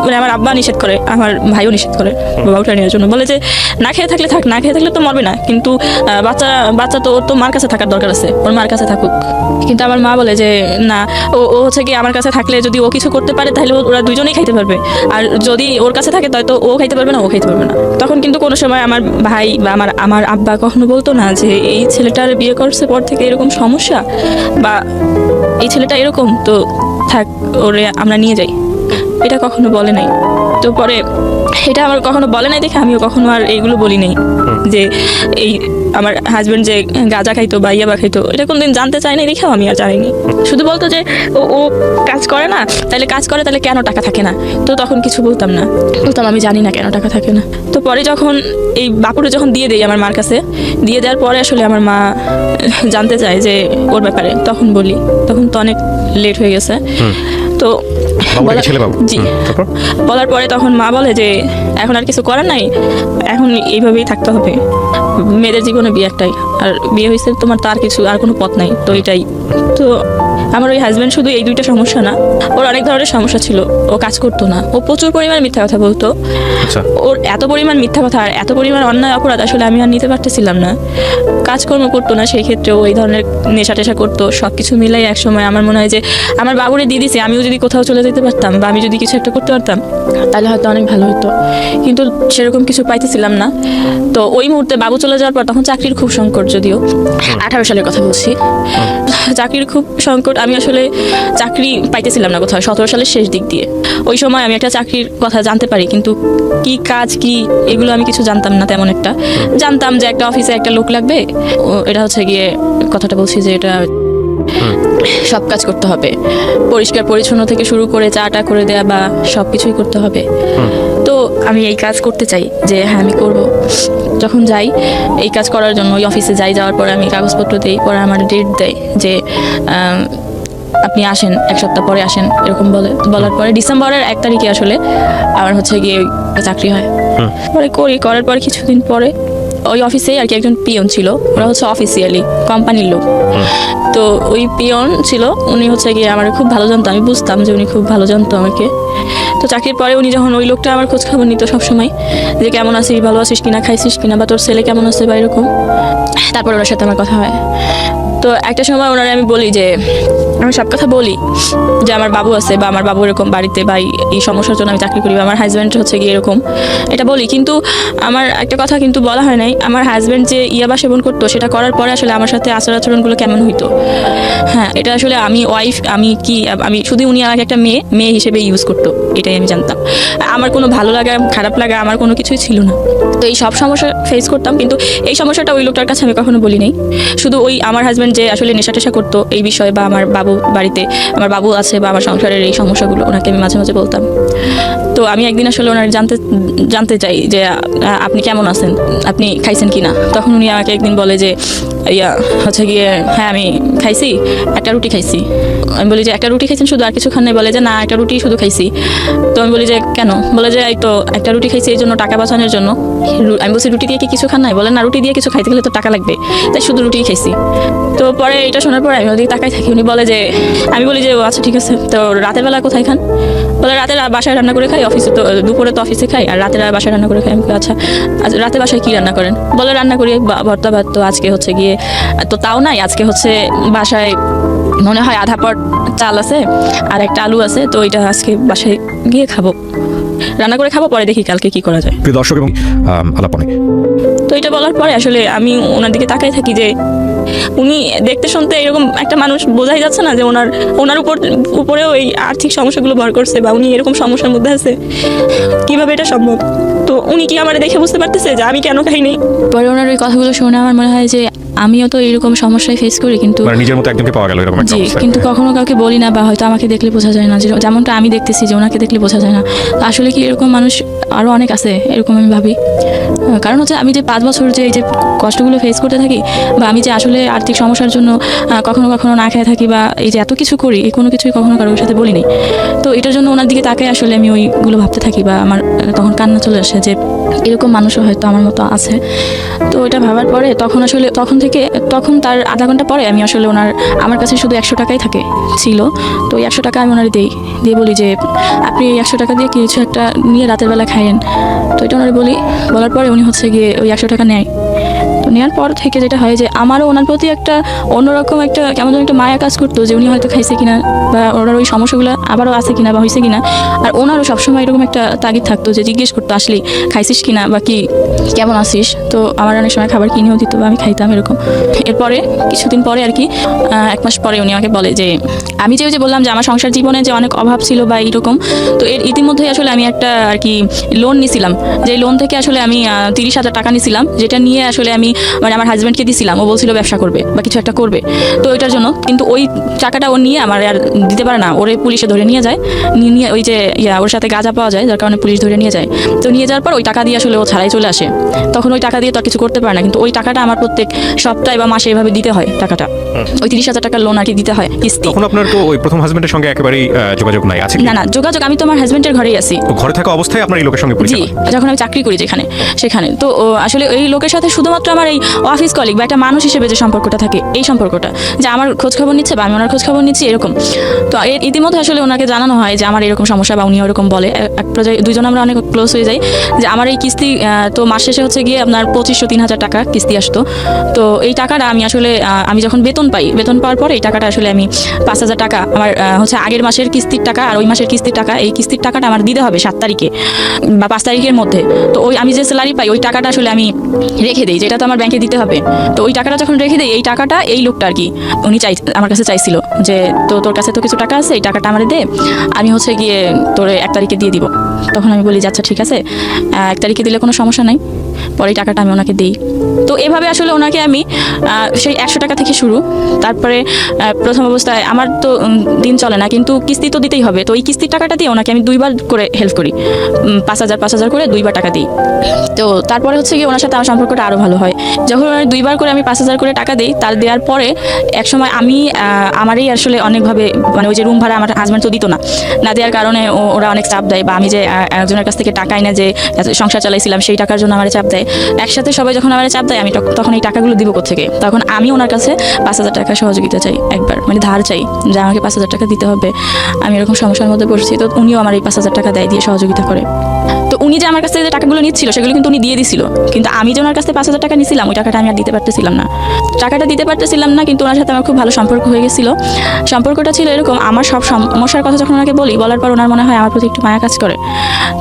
মানে আমার আব্বা নিষেধ করে, আমার ভাইও নিষেধ করে বাবুটা নেওয়ার জন্য, বলে যে না খেয়ে থাকলে থাক, না খেয়ে থাকলে তো মরবে না, কিন্তু বাচ্চা তো ওর তো মার কাছে থাকার দরকার আছে, ওর মার কাছে থাকুক। কিন্তু আমার মা বলে যে না, ও হচ্ছে কি আমার কাছে থাকলে যদি ও কিছু করতে পারে তাহলে ওরা দুজনেই খাইতে পারবে, আর যদি ওর কাছে থাকে তো ও খাইতে পারবে না, ও খাইতে পারবে না। তখন কিন্তু কোনো সময় আমার ভাই বা আমার আব্বা কখনো বলতো না যে এই ছেলেটার বিয়ে করছে পর থেকে এরকম সমস্যা, বা এই ছেলেটা এরকম, তো থাক ওরে আমরা নিয়ে যাই, এটা কখনো বলে নাই। তো পরে এটা আমার কখনো বলে নাই দেখে আমিও কখনো আর এইগুলো বলি নাই যে এই আমার হাজবেন্ড যে গাঁজা খাইতো বা ইয়াবা খাইতো, এটা কোনদিন জানতে চাই নাই দেখেও আমি আর জানিনি। শুধু বলতো যে ও কাজ করে না, তাহলে কাজ করে তাহলে কেন টাকা থাকে না, তো তখন কিছু বলতাম না, বলতাম আমি জানি না কেন টাকা থাকে না। তো পরে যখন এই বাপুরে যখন দিয়ে দেই আমার মার কাছে, দিয়ে দেওয়ার পরে আসলে আমার মা জানতে চায় যে ওর ব্যাপারে, তখন বলি, তখন তো অনেক লেট হয়ে গেছে। তো বাবুটা কি ছেলে বাবু? জি, তারপর বলার পরে তখন মা বলে যে এখন আর কিছু করার নাই, এখন এইভাবেই থাকতে হবে, মেয়েদের জীবনে বিয়ে একটাই, আর বিয়ে হয়েছে তোমার তার কিছু আর কোনো পথ নাই, তো এটাই। তো আমার ওই হাজব্যান্ড শুধু এই 2টা সমস্যা না, ওর অনেক ধরনের সমস্যা ছিল। ও কাজ করতো না, ও প্রচুর পরিমাণ মিথ্যা কথা বলতো। আচ্ছা, ওর এত পরিমাণ মিথ্যা কথা আর এত পরিমাণ অন্যায় অপরাধ আসলে আমি আর নিতে পারতেছিলাম না। কাজকর্ম করতো না, সেই ক্ষেত্রে ওই ধরনের নেশা টেশা করতো, সব কিছু মিলাই একসময় আমার মনে হয় যে আমার বাবুরে দিয়ে দিছে, আমিও যদি কোথাও চলে যেতে পারতাম বা আমি যদি কিছু একটা করতে পারতাম তাহলে হয়তো অনেক ভালো হতো, কিন্তু সেরকম কিছু পাইতেছিলাম না। তো ওই মুহূর্তে বাবু চলে যাওয়ার পর তখন চাকরির খুব সংকট, যদিও 18 সালের কথা বলছি, চাকরির খুব সংকট। আমি আসলে চাকরি পাইতেছিলাম না কোথাও, 17 সালের শেষ দিক দিয়ে। ওই সময় আমি একটা চাকরির কথা জানতে পারি, কিন্তু কি কাজ কি এগুলো আমি কিছু জানতাম না তেমন একটা। জানতাম যে একটা অফিসে একটা লোক লাগবে, এটা হচ্ছে গিয়ে কথাটা বলছি যে এটা সব কাজ করতে হবে, পরিষ্কার পরিচ্ছন্ন থেকে শুরু করে চাটা করে দেয়া বা সব কিছুই করতে হবে। তো আমি এই কাজ করতে চাই যে হ্যাঁ আমি করব। যখন যাই এই কাজ করার জন্য ওই অফিসে যাওয়ার পরে আমি কাগজপত্র দিই, পরে আমার ডেট দেয় যে আপনি আসেন, 1 সপ্তাহ পরে আসেন, এরকম বলার পরে ডিসেম্বরের 1 তারিখে আসলে আমার হচ্ছে গিয়ে চাকরি হয়। পরে করার পরে কিছুদিন পরে ওই অফিসেই আর কি একজন পিয়ন ছিল, ওরা হচ্ছে অফিসিয়ালি কোম্পানির লোক। তো ওই পিয়ন ছিল, উনি হচ্ছে গিয়ে আমার খুব ভালো জানতো, আমি বুঝতাম যে উনি খুব ভালো জানতো আমাকে। তো চাকরির পরে উনি যখন ওই লোকটা আমার খোঁজ খবর নিত সবসময়, যে কেমন আছিস, ভালো আছিস কিনা, খাইছিস কিনা, বা তোর ছেলে কেমন আছে বা এরকম। তারপর ওনার সাথে আমার কথা হয়। তো একটা সময় ওনারে আমি বলি যে আমি সব কথা বলি যে আমার বাবু আছে বা আমার বাবু এরকম বাড়িতে বা এই সমস্যার জন্য আমি চাকরি করি বা আমার হাজব্যান্ড হচ্ছে গিয়ে এরকম, এটা বলি। কিন্তু আমার একটা কথা কিন্তু বলা হয় নাই, আমার হাজব্যান্ড যে ইয়াবা সেবন করতো সেটা করার পরে আসলে আমার সাথে আচরণগুলো কেমন হইতো। হ্যাঁ, এটা আসলে আমি ওয়াইফ, আমি শুধু উনি আমাকে একটা মেয়ে হিসেবে ইউজ করতো, এটাই আমি জানতাম। আমার কোনো ভালো লাগা খারাপ লাগা আমার কোনো কিছুই ছিল না। তো এই সব সমস্যা ফেস করতাম, কিন্তু এই সমস্যাটা ওই লোকটার কাছে আমি কখনো বলি নাই। শুধু ওই আমার হাজব্যান্ড যে আসলে নেশা টেশা করতো এই বিষয়ে, বা আমার বাবু বাড়িতে আমার বাবু আছে বা আমার সংসারের এই সমস্যাগুলো ওনাকে আমি মাঝে মাঝে বলতাম। তো আমি একদিন আসলে ওনার জানতে চাই যে আপনি কেমন আছেন, আপনি খাইছেন কি না। তখন উনি আমাকে একদিন বলে যে হচ্ছে গিয়ে হ্যাঁ আমি খাইছি, একটা রুটি খাইছি। আমি বলি যে একটা রুটি খাইছেন শুধু, আর কিছু খান নাই? বলে যে না, একটা রুটি শুধু খাইছি। তো আমি বলি যে কেন? বলে যে এই তো একটা রুটি খাইছি এই জন্য, টাকা বাঁচানোর জন্য। আমি বলছি রুটি দিয়ে কি কিছু খান নাই? বলে না, রুটি দিয়ে কিছু খাইতে গেলে তো টাকা লাগবে, তাই শুধু রুটি খাইছি। তো পরে এটা শোনার পরে আমি ওদিকে তাকাই থাকি। উনি বলে যে, আমি বলি যে ও আচ্ছা ঠিক আছে, তো রাতের বেলা কোথায় খান? বলে রাতের বাসায় রান্না করে খাই, অফিসে তো দুপুরে তো অফিসে খাই, আর রাতের বাসায় রান্না করে খাই। আমি বলি আচ্ছা, রাতে বাসায় কি রান্না করেন? বলে রান্না করি ভর্তা ভাত। তো আজকে হচ্ছে গিয়ে তো তাও নাই, আজকে হচ্ছে বাসায় মনে হয় আধা পট চাল আছে আর একটা আলু আছে, তো এটা আজকে বাসায় গিয়ে খাবো, রান্না করে খাবো, পরে দেখি কালকে কি করা যায়। প্রিয় দর্শক এবং আলাপনে, তো এটা বলার পরে আসলে আমি ওনার দিকে তাকাই থাকি যে উনি দেখতে শুনতে এরকম একটা মানুষ, বোঝাই যাচ্ছে না যে ওনার উপরেও এই আর্থিক সমস্যাগুলো ভর করছে বা উনি এরকম সমস্যার মধ্যে আছে, কিভাবে এটা সম্ভব। তো উনি কি আমার দেখে বুঝতে পারতেছে যে আমি কেন খাইনি? পরে ওনার ওই কথাগুলো শুনে আমার মনে হয় যে আমিও তো এরকম সমস্যায় ফেস করি, কিন্তু মানে নিজের মতো একজনকে পাওয়া গেল এরকম একটা জি, অবস্থা। কিন্তু কখনো কাউকে বলি না, বা হয়তো আমাকে দেখলে বোঝা যায় না, যেমনটা আমি দেখতেছি যে ওনাকে দেখলে বোঝা যায় না। তো আসলে কি এরকম মানুষ আরও অনেক আছে এরকম আমি ভাবি। কারণ হচ্ছে আমি যে 5 বছর যে এই যে কষ্টগুলো ফেস করতে থাকি, বা আমি যে আসলে আর্থিক সমস্যার জন্য কখনো কখনো না খেয়ে থাকি, বা এই যে এত কিছু করি, এই কোনো কিছুই কখনো কারোর সাথে বলিনি। তো এটার জন্য ওনার দিকে তাকাই আসলে আমি ওইগুলো ভাবতে থাকি, বা আমার তখন কান্না চলে আসে যে এরকম মানুষও হয়তো আমার মতো আছে। তো এটা ভাবার পরে তখন তার আধা ঘন্টা পরে আমি আসলে আমার কাছে শুধু 100 টাকাই ছিল। তো ওই 100 টাকা আমি ওনার দিয়ে বলি যে আপনি 100 টাকা দিয়ে কিছু একটা নিয়ে রাতের বেলা খাইয়েন। তো এটা ওনার বলার পরে উনি হচ্ছে গিয়ে ওই 100 টাকা নেয়। তো নেওয়ার পর থেকে যেটা হয় যে আমারও ওনার প্রতি একটা অন্যরকম একটা কেমন যেন একটা মায়া কাজ করতো, যে উনি হয়তো খাইছে কিনা, বা ওনার ওই সমস্যাগুলো আবারও আছে কিনা বা হয়েছে কিনা। আর ওনারও সবসময় এরকম একটা তাগিদ থাকতো যে জিজ্ঞেস করতো আসলে খাইছিস কিনা বা কি কেমন আছিস। তো আমার অনেক সময় খাবার কিনেও দিত বা আমি খাইতাম এরকম। এরপরে কিছুদিন পরে আর কি 1 মাস পরে উনি আমাকে বলে যে আমি যে বললাম যে আমার সংসার জীবনে যে অনেক অভাব ছিল বা এইরকম, তো এর ইতিমধ্যেই আসলে আমি একটা আর কি লোন নিছিলাম, যে লোন থেকে আসলে আমি 30,000 টাকা নিছিলাম, যেটা নিয়ে আসলে আমি মানে আমার হাজব্যান্ডকে দিছিলাম। ও বলছিল ব্যবসা করবে বা কিছু একটা করবে, তো ওইটার জন্য। কিন্তু ওই টাকাটা ও নিয়ে আমার আর দিতে পারে না, ওরে পুলিশে ধরে নিয়ে যায়। নিয়ে ওই যে ওর সাথে গাঁজা পাওয়া যায়, যার কারণে পুলিশ ধরে নিয়ে যায়। তো নিয়ে যাওয়ার পর ওই টাকা দিয়ে আসলে ও ছাড়াই চলে আসে। তখন ওই টাকা দিয়ে তো আর কিছু করতে পারে না, কিন্তু ওই টাকাটা আমার প্রত্যেক সপ্তাহে বা মাসে এভাবে দিতে হয় টাকাটা। ওই 30,000 টাকার লোন আর কি দিতে হয় কিস্তি। তখন আপনার তো ওই প্রথম হাজবেন্ডের সঙ্গে একেবারেই যোগাযোগ নাই, আছে কি? না যোগাযোগ, আমি তো আমার হাজবেন্ডের ঘরেই আছি। তো ঘরে থাকা অবস্থায় আপনার এই লোকের সঙ্গে পরিচয় জি, হয়? যখন আমি চাকরি করি সেখানে তো আসলে এই লোকের সাথে শুধুমাত্র আমার এই অফিস কলিগ বা একটা মানুষ হিসেবে যে সম্পর্কটা থাকে, এই সম্পর্কটা যে আমার খোঁজ খবর নিচ্ছে বা আমি ওনার খোঁজ খবর নিচ্ছি এরকম। তো এর ইতিমধ্যে আসলে ওনাকে জানানো হয় যে আমার এরকম সমস্যা, বা উনি ওরকম বলে। এক পর্যায়ে দুইজন আমরা অনেক ক্লোজ হয়ে যাই, যে আমার এই কিস্তি তো মাস শেষে হচ্ছে গিয়ে আপনার 2500-3000 টাকা কিস্তি আসতো। তো এই টাকাটা আমি আসলে আমি যখন বেতন পাওয়ার পরে এই টাকাটা আসলে আমি 5,000 টাকা আমার হচ্ছে আগের মাসের কিস্তির টাকা আর ওই মাসের কিস্তির টাকা, এই কিস্তির টাকাটা আমার দিতে হবে 7 তারিখে বা 5 তারিখের মধ্যে। তো ওই আমি যে স্যালারি পাই ওই টাকাটা আসলে আমি রেখে দিই, যেটা তো আমার ব্যাংকে দিতে হবে। তো ওই টাকাটা যখন রেখে দিই, এই টাকাটা এই লোকটা আর কি উনি আমার কাছে চাইছিল যে তোর কাছে তো কিছু টাকা আছে, এই টাকাটা আমার দে, আমি হচ্ছে গিয়ে তোর 1 তারিখে দিয়ে দিব। তখন আমি বলি যে আচ্ছা ঠিক আছে, 1 তারিখে দিলে কোনো সমস্যা নাই, পরে এই টাকাটা আমি ওনাকে দিই। তো এভাবে আসলে ওনাকে আমি সেই 100 টাকা থেকে শুরু। তারপরে প্রথম অবস্থায় আমার তো দিন চলে না, কিন্তু কিস্তি তো দিতেই হবে। তো এই কিস্তির টাকাটা দিয়ে ওনাকে আমি 2বার করে হেল্প করি, 5,000 করে 2বার টাকা দিই। তো তারপরে হচ্ছে গিয়ে ওনার সাথে আমার সম্পর্কটা আরও ভালো হয়। যখন ওনার 2বার করে আমি 5,000 করে টাকা দিই, তার দেওয়ার পরে একসময় আমি আমারই আসলে অনেকভাবে মানে ওই যে রুম ভাড়া আমার হাজব্যান্ড তো দিত না দেওয়ার কারণে ওরা অনেক চাপ দেয়, বা আমি যে একজনের কাছ থেকে টাকা এনে যে সংসার চালাইছিলাম সেই টাকার জন্য আমার চাপ দেয়। একসাথে সবাই যখন আমার চাপ দেয়, আমি তখন এই টাকাগুলো দিব কোত্থেকে? তখন আমি ওনার কাছে 5,000 টাকা সহযোগিতা চাই, একবার মানে ধার চাই যে আমাকে 5,000 টাকা দিতে হবে, আমি এরকম সমস্যার মধ্যে পড়ছি। তো উনিও আমার এই 5,000 টাকা দিয়ে সহযোগিতা করে। তো উনি যে আমার কাছ থেকে যে টাকাগুলো নিচ্ছিল সেগুলো কিন্তু উনি দিয়ে দিছিল, কিন্তু আমি যে ওনার কাছ থেকে 5,000 টাকা নিয়েছিলাম ওই টাকাটা আমি আর দিতে পারতেছিলাম না। টাকাটা দিতে পারতেছিলাম না, কিন্তু ওনার সাথে আমার খুব ভালো সম্পর্ক হয়ে গেছিলো। সম্পর্কটা ছিল এরকম, আমার সব সমস্যার কথা যখন ওনাকে বলার পর ওনার মনে হয় আমার প্রতি একটু মায়া কাজ করে।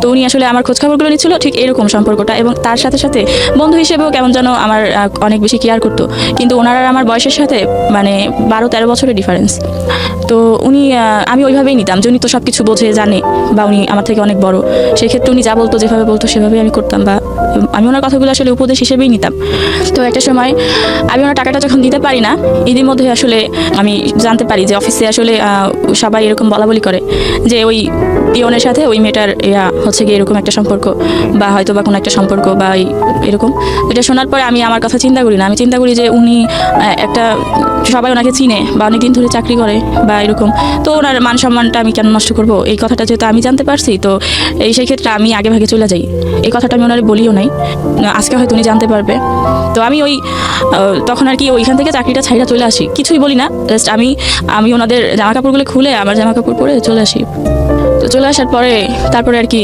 তো উনি আসলে আমার খোঁজখবরগুলো নিচ্ছিল, ঠিক এরকম সম্পর্কটা। এবং তার সাথে সাথে বন্ধু হিসেবেও কেমন যেন আমার অনেক বেশি কেয়ার করতো। কিন্তু ওনার আর আমার বয়সের সাথে মানে 12-13 বছরের ডিফারেন্স। তো উনি আমি ওইভাবেই নিতাম যে উনি তো সব কিছু বোঝে জানে, বা উনি আমার থেকে অনেক বড়, সেই ক্ষেত্রে উনি যা বলতো যেভাবে বলতো সেভাবেই আমি করতাম, বা আমি ওনার কথাগুলো আসলে উপদেশ হিসেবেই নিতাম। তো একটা সময় আমি ওনার টাকাটা যখন দিতে পারি না, এদের মধ্যে আসলে আমি জানতে পারি যে অফিসে আসলে সবাই এরকম বলাবলি করে যে ওই পিয়নের সাথে ওই মেয়েটার হচ্ছে গিয়ে এরকম একটা সম্পর্ক, বা হয়তো বা কোনো একটা সম্পর্ক বা এরকম। এটা শোনার পরে আমি আমার কথা চিন্তা করি না, আমি চিন্তা করি যে উনি একটা সবাই ওনাকে চিনে বা অনেকদিন ধরে চাকরি করে বা এরকম, তো ওনার মান সম্মানটা আমি কেন নষ্ট করবো, এই কথাটা যেহেতু আমি জানতে পারছি, তো সেই ক্ষেত্রে আমি আগে ভাগে চলে যাই। এই কথাটা আমি ওনারে বলিও নাই, আজকে হয়তো উনি জানতে পারবে। তো আমি তখন আর কি ওইখান থেকে চাকরিটা ছাইড়া চলে আসি, কিছুই বলি না, জাস্ট আমি ওনাদের জামা কাপড়গুলো খুলে আমার জামা কাপড় পরে চলে আসি। তো চলে আসার পরে তারপরে আর কি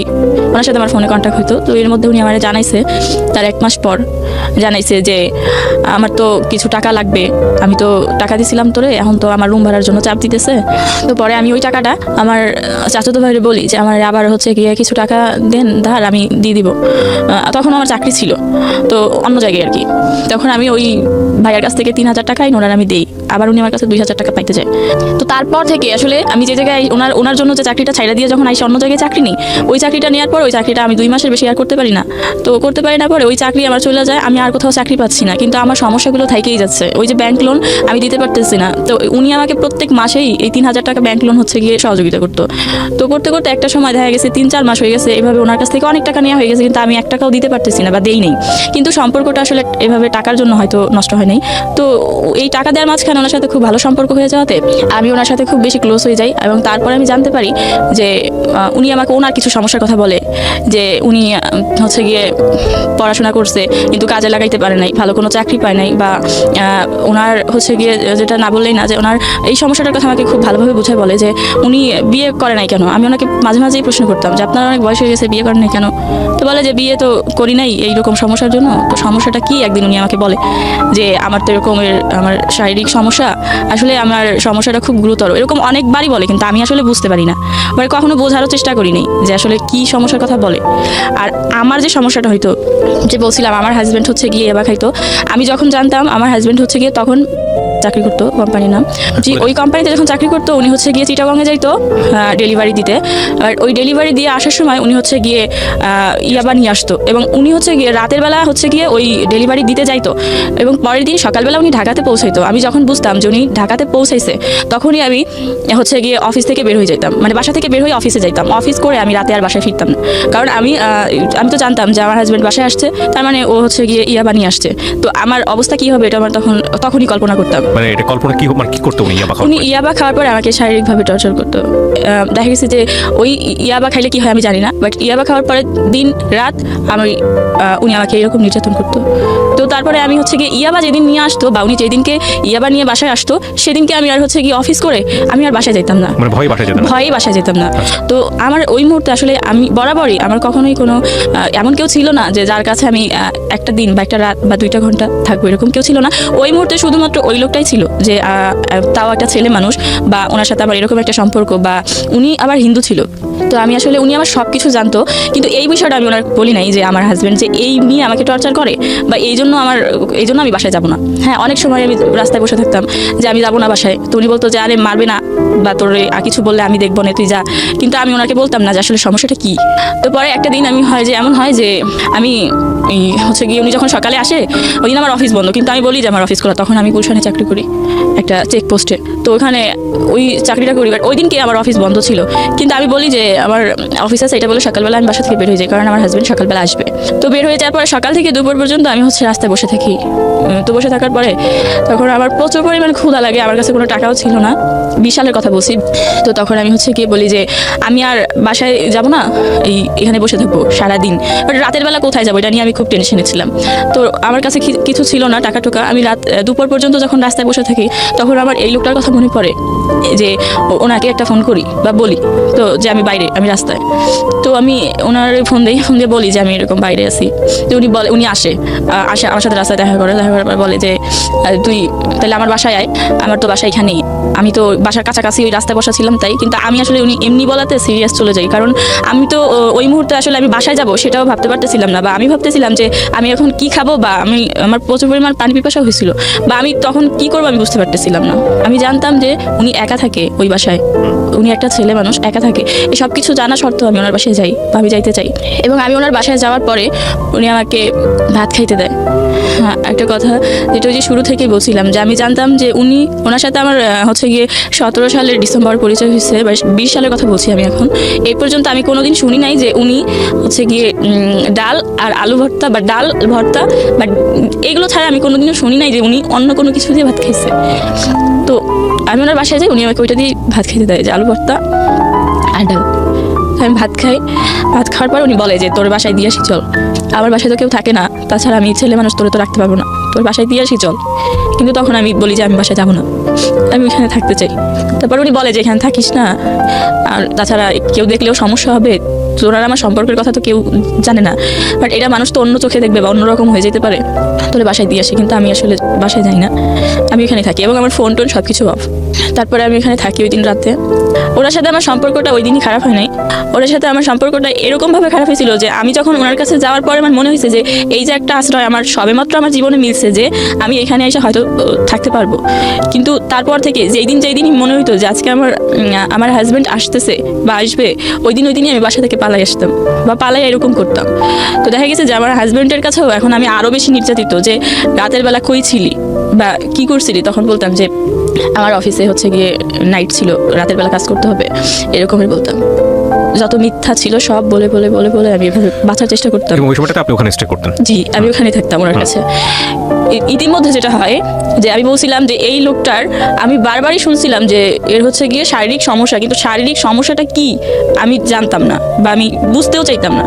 ওনার সাথে আমার ফোনে কন্ট্যাক্ট হইতো। তো এর মধ্যে উনি আমার জানাইছে তার 1 মাস পর, জানাইছে যে আমার তো কিছু টাকা লাগবে, আমি তো টাকা দিছিলাম তোরে, এখন তো আমার রুম ভাড়ার জন্য চাপ দিতেছে। তো পরে আমি ওই টাকাটা আমার চাচাতো ভাইরে বলি যে আমার আবার হচ্ছে গিয়ে কিছু টাকা দেন ধার, আমি দিয়ে দিব। তখন আমার চাকরি ছিল তো অন্য জায়গায় আর কি। তখন আমি ওই ভাইয়ের কাছ থেকে 3,000 টাকাই ওনার আমি দিই, আবার উনি আমার কাছে 2,000 টাকা পাইতে যায়। তো তারপর থেকে আসলে আমি যে জায়গায় ওনার জন্য যে চাকরিটা ছাইড়া দিয়ে যখন আইসি অন্য জায়গায় চাকরি নিই, ওই চাকরিটা নেওয়ার পর ওই চাকরিটা আমি 2 মাসের বেশি আর করতে পারি না। তো করতে পারি না পরে ওই চাকরি আমার চলে যায়, আমি আর কোথাও চাকরি পাচ্ছি না, কিন্তু আমার সমস্যাগুলো থাইকেই যাচ্ছে। ওই যে ব্যাংক লোন আমি দিতে পারতেছি না, তো উনি আমাকে প্রত্যেক মাসেই এই 3,000 টাকা ব্যাংক লোন হচ্ছে গিয়ে সহযোগিতা করতো। তো করতে করতে একটা সময় দেখা গেছে 3-4 মাস হয়ে গেছে, এভাবে ওনার কাছ থেকে অনেক টাকা নেওয়া হয়ে গেছে, কিন্তু আমি 1 টাকাও দিতে পারতেছি না বা দেই নেই। কিন্তু সম্পর্কটা আসলে এভাবে টাকার জন্য হয়তো নষ্ট হয় নাই। তো এই টাকা দেওয়ার মাঝখানে ওনার সাথে খুব ভালো সম্পর্ক হয়ে যাওয়াতে আমি ওনার সাথে খুব বেশি ক্লোজ হয়ে যাই। এবং তারপরে আমি জানতে পারি যে উনি আমাকে ওনার কিছু সমস্যার কথা বলে, যে উনি হচ্ছে গিয়ে পড়াশোনা করছে কিন্তু কাজে লাগাইতে পারে নাই, ভালো কোনো চাকরি পায় নাই, বা ওনার হচ্ছে গিয়ে যেটা না বললেই না, যে ওনার এই সমস্যাটার কথা আমাকে খুব ভালোভাবে বুঝায় বলে যে উনি বিয়ে করে নাই কেন। আমি ওনাকে মাঝে মাঝেই প্রশ্ন করতাম যে আপনার অনেক বয়স হয়ে গেছে, বিয়ে করেন নাই কেন? তো বলে যে বিয়ে তো করি নাই এইরকম সমস্যার জন্য। তো সমস্যাটা কি একদিন উনি আমাকে বলে যে আমার তো এরকমের আমার শারীরিক সমস্যা, আসলে আমার সমস্যাটা খুব গুরুতর, এরকম অনেকবারই বলে, কিন্তু আমি আসলে বুঝতে পারি না, মানে কখনো বোঝারও চেষ্টা করি নাই যে আসলে কি সমস্যার কথা বলে। আর আমার যে সমস্যাটা হইতো, যে বলছিলাম আমার হাজব্যান্ড হচ্ছে গিয়ে এবার খাইতো, আমি যখন জানতাম আমার হাজব্যান্ড হচ্ছে গিয়ে তখন চাকরি করতো, কোম্পানির নাম জি, ওই কোম্পানিতে যখন চাকরি করতো উনি হচ্ছে গিয়ে চিটাগংয়ে যাইতো ডেলিভারি দিতে। আর ওই ডেলিভারি দিয়ে আসার সময় উনি হচ্ছে গিয়ে ইয়াবা নিয়ে আসতো, এবং উনি হচ্ছে গিয়ে রাতের বেলা হচ্ছে গিয়ে ওই ডেলিভারি দিতে যাইতো, এবং পরের দিন সকালবেলা উনি ঢাকাতে পৌঁছাইতো। আমি যখন বুঝতাম যে উনি ঢাকাতে পৌঁছাইছে, তখনই আমি হচ্ছে গিয়ে অফিস থেকে বের হয়ে যেতাম, মানে বাসা থেকে বের হয়ে অফিসে যাইতাম, অফিস করে আমি রাতে আর বাসায় ফিরতাম না। কারণ আমি তো জানতাম যে আমার হাজব্যান্ড বাসায় আসছে, তার মানে ও হচ্ছে গিয়ে ইয়াবা নিয়ে আসছে। তো আমার অবস্থা কি হবে এটা আমার তখনই কল্পনা করতাম। মানে এটা কল্পনা কি মানে কি করতে উনি ইয়াবা খাওয়ার উনি পরে? ইয়াবা খাওয়ার পরে আমাকে শারীরিকভাবে টর্চার করতো। দেখা গেছে যে ওই ইয়াবা খাইলে কি হয় আমি জানি না, বাট ইয়াবা খাওয়ার পরে দিন রাত উনি আমাকে এরকম নির্যাতন করতো। তো তারপরে আমি হচ্ছে গিয়ে ইয়াবা যেদিন নিয়ে আসতো, বা উনি যেদিনকে ইয়াবা নিয়ে বাসায় আসতো, সেদিনকে আমি আর হচ্ছে গিয়ে অফিস করে আমি আর বাসায় যেতাম না, মানে ভয় বাসায় যেতেন না? ভয়েই বাসায় যেতাম না। তো আমার ওই মুহূর্তে আসলে আমি বরাবরই আমার কখনোই কোনো এমন কেউ ছিল না যে যার কাছে আমি একটা দিন বা একটা রাত বা 2টা ঘন্টা থাকবো, এরকম কেউ ছিল না। ওই মুহূর্তে শুধুমাত্র ওই লোকটাই ছিল, যে তাও একটা ছেলে মানুষ, বা ওনার সাথে আমার এরকম একটা সম্পর্ক, বা উনি আবার হিন্দু ছিল। তো আমি আসলে উনি আমার সব কিছু জানতো, কিন্তু এই বিষয়টা আমি ওনার বলি নাই যে আমার হাজব্যান্ড যে এই নিয়ে আমাকে টর্চার করে, বা এই জন্য আমি বাসায় যাবো না। হ্যাঁ, অনেক সময় আমি রাস্তায় বসে থাকতাম যে আমি যাবো না বাসায়, তো উনি বলতো যে আরে মারবে না, বা তোর কিছু বললে আমি দেখবো না, তুই যা। কিন্তু আমি ওনাকে বলতাম না যে আসলে সমস্যাটা কি। তো পরে একটা দিন এমন হয় যে আমি হচ্ছে গিয়ে উনি যখন সকালে আসে, ওই দিন আমার অফিস বন্ধ, কিন্তু আমি বলি যে আমার অফিস খোলা। তখন আমি গুলশানে চাকরি করি একটা চেকপোস্টে, তো ওখানে ওই চাকরিটা করি। ওই দিনকে আমার অফিস বন্ধ ছিল, কিন্তু আমি বলি যে আমার অফিস আছে, এটা বলে সকালবেলা আমি বাসা থেকে বের হয়ে যাই, কারণ আমার হাজব্যান্ড সকালবেলা আসবে। তো বের হয়ে যাওয়ার পরে সকাল থেকে দুপুর পর্যন্ত আমি হচ্ছে রাস্তায় বসে থাকি। তো বসে থাকার পরে তখন আমার প্রচুর পরিমাণ ক্ষুধা লাগে, আমার কাছে কোনো টাকাও ছিল না, 20 সালের কথা বলছি। তো তখন আমি হচ্ছে গিয়ে বলি যে আমি আর বাসায় যাব না, এখানে বসে থাকবো সারাদিন। বাট রাতের বেলা কোথায় যাবো এটা নিয়ে আমি খুব টেনশনে ছিলাম। তো আমার কাছে কিছু ছিল না টাকা টুকা। আমি দুপুর পর্যন্ত যখন রাস্তায় বসে থাকি তখন আমার এই লোকটার কথা মনে পড়ে যে ওনাকে একটা ফোন করি বা বলি তো যে আমি বাইরে, আমি রাস্তায়। তো আমি ওনার ফোন দিয়ে বলি যে আমি এরকম বাইরে আছি। তো উনি আসে আমার সাথে রাস্তায় দেখা করার পর বলে যে তুই তাহলে আমার বাসায় আয়, আমার তো বাসা এখানেই। আমি তো বাসার কাছাকাছি ওই রাস্তায় বসা ছিলাম তাই, কিন্তু আমি আসলে উনি এমনি বলাতে সিরিয়াস চলে যাই, কারণ আমি তো ওই মুহূর্তে আসলে আমি বাসায় যাব সেটাও ভাবতে পারতেছিলাম না, বা আমি ভাবতেছিলাম যে আমি এখন কি খাবো, বা আমার প্রচুর পরিমাণ পানি পিপাসা হয়েছিল, বা আমি তখন কি করবো আমি বুঝতে পারতেছিলাম না। আমি জানতাম যে উনি একা থাকে ওই বাসায়, উনি একটা ছেলে মানুষ একা থাকে। এই সব কিছু জানা সত্ত্বেও আমি ওনার বাসায় যাই বা আমি যাইতে চাই, এবং আমি ওনার বাসায় যাওয়ার পরে উনি আমাকে ভাত খাইতে দেয়। হ্যাঁ, একটা কথা যেটা ওই যে শুরু থেকেই বলছিলাম যে আমি জানতাম যে ওনার সাথে আমার হচ্ছে গিয়ে 17 সালের ডিসেম্বর পরিচয় হয়েছে, বা 20 সালের কথা বলছি আমি এখন। এই পর্যন্ত আমি কোনোদিন শুনি নাই যে উনি হচ্ছে গিয়ে ডাল আর আলু ভর্তা বা ডাল ভর্তা বা এগুলো ছাড়া আমি কোনোদিনও শুনি নাই যে উনি অন্য কোনো কিছু দিয়ে ভাত খাইছে। তো আমি ওনার বাসায় যাই, উনি আমাকে ওইটা দিয়ে ভাত খেতে দেয়, যে আলু ভর্তা আর ডাল। আমি ভাত খাই, ভাত খাওয়ার পর উনি বলে যে তোর বাসায় দিয়ে আসি চল, আমার বাসায় তো কেউ থাকে না, তাছাড়া আমি ছেলে মানুষ, তোরে তো রাখতে পারবো না, তোর বাসায় দিয়ে আসি চল। কিন্তু তখন আমি বলি যে আমি বাসায় যাবো না, আমি এখানে থাকতে চাই। তারপর উনি বলে যে এখানে থাকিস না, আর তাছাড়া কেউ দেখলেও সমস্যা হবে, তোর আর আমার সম্পর্কের কথা তো কেউ জানে না, বাট এটা মানুষ তো অন্য চোখে দেখবে বা অন্যরকম হয়ে যেতে পারে, তোরে বাসায় দিয়ে আসি। কিন্তু আমি আসলে বাসায় যাই না, আমি এখানে থাকি, এবং আমার ফোন টোন সব কিছু অফ। তারপরে আমি এখানে থাকি ওই দিন রাতে। ওনার সাথে আমার সম্পর্কটা ওই দিনই খারাপ হয় নাই, ওনার সাথে আমার সম্পর্কটা এরকমভাবে খারাপ হয়েছিল যে আমি যখন ওনার কাছে যাওয়ার পরে আমার মনে হয়েছে যে এই যে একটা আশ্রয় আমার সবেমাত্র আমার জীবনে মিলছে, যে আমি এখানে এসে হয়তো থাকতে পারবো। কিন্তু তারপর থেকে যেই দিনই মনে হইতো যে আজকে আমার হাজব্যান্ড আসতেছে বা আসবে, ওই দিনই আমি বাসা থেকে পালাই আসতাম বা পালাই এরকম করতাম। তো দেখা গেছে যে আমার হাজব্যান্ডের কাছেও এখন আমি আরও বেশি নির্যাতিত, যে রাতের বেলা কই ছিলি বা কি করছিলি, তখন বলতাম যে আমার অফিসে হচ্ছে গিয়ে নাইট ছিল, রাতের বেলা কাজ করতে হবে, এরকমই বলতাম। যত মিথ্যা ছিল সব বলে বলে বলে বলে আমি এভাবে বাঁচার চেষ্টা করতাম। এবং ওই সময়টাতে আপনি ওখানে স্টে করতেন? জি, আমি ওখানে থাকতাম ওনার কাছে। ইতিমধ্যে যেটা হয় যে আমি বলছিলাম যে এই লোকটার, আমি বারবারই শুনছিলাম যে এর হচ্ছে গিয়ে শারীরিক সমস্যা, কিন্তু শারীরিক সমস্যাটা কি আমি জানতাম না বা আমি বুঝতেও চাইতাম না।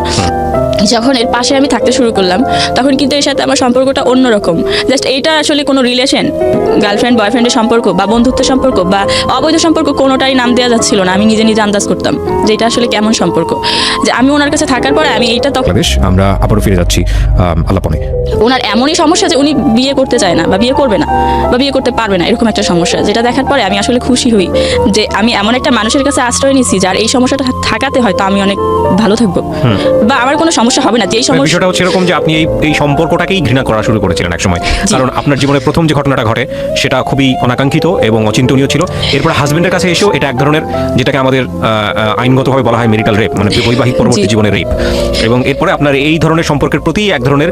যখন এর পাশে আমি থাকতে শুরু করলাম তখন কিন্তু এর সাথে আমার সম্পর্কটা অন্যরকম। জাস্ট এইটা আসলে কোনো রিলেশন, গার্লফ্রেন্ড বয়ফ্রেন্ডের সম্পর্ক বা বন্ধুত্বের সম্পর্ক বা অবৈধ সম্পর্ক কোনোটাই নাম দেওয়া যাচ্ছিল না। আমি নিজে আন্দাজ করতাম যে এটা আসলে কেমন সম্পর্ক, যে আমি ওনার কাছে থাকার পরে আমি এইটা তখন। আমরা আবারও ফিরে যাচ্ছি আলাপনে। ওনার এমনই সমস্যা যে উনি বিয়ে করতে চায় না বা বিয়ে করবে না বা বিয়ে করতে পারবে না, এরকম একটা সমস্যা, যেটা দেখার পরে আমি আসলে খুশি হই যে আমি এমন একটা মানুষের কাছে আশ্রয় নিয়েছি যার এই সমস্যাটা থাকাতে হয়তো আমি অনেক ভালো থাকবো বা আমার কোনো সমস্যা হবে না। যে এই বিষয়টা হচ্ছে এরকম যে আপনি এই সম্পর্কটাকেই ঘৃণা করা শুরু করেছিলেন একসময়, কারণ আপনার জীবনে প্রথম যে ঘটনাটা ঘটে সেটা খুবই অনাকাঙ্ক্ষিত এবং অচিন্তনীয় ছিল। এরপর হাজবেন্ডের কাছে এসেও এটা এক ধরনের, যেটাকে আমাদের আইনগতভাবে বলা হয় মেরিটাল রেপ, মানে বৈবাহিক পরবর্তী জীবনের রেপ। এবং এরপরে আপনার এই ধরনের সম্পর্কের প্রতি এক ধরনের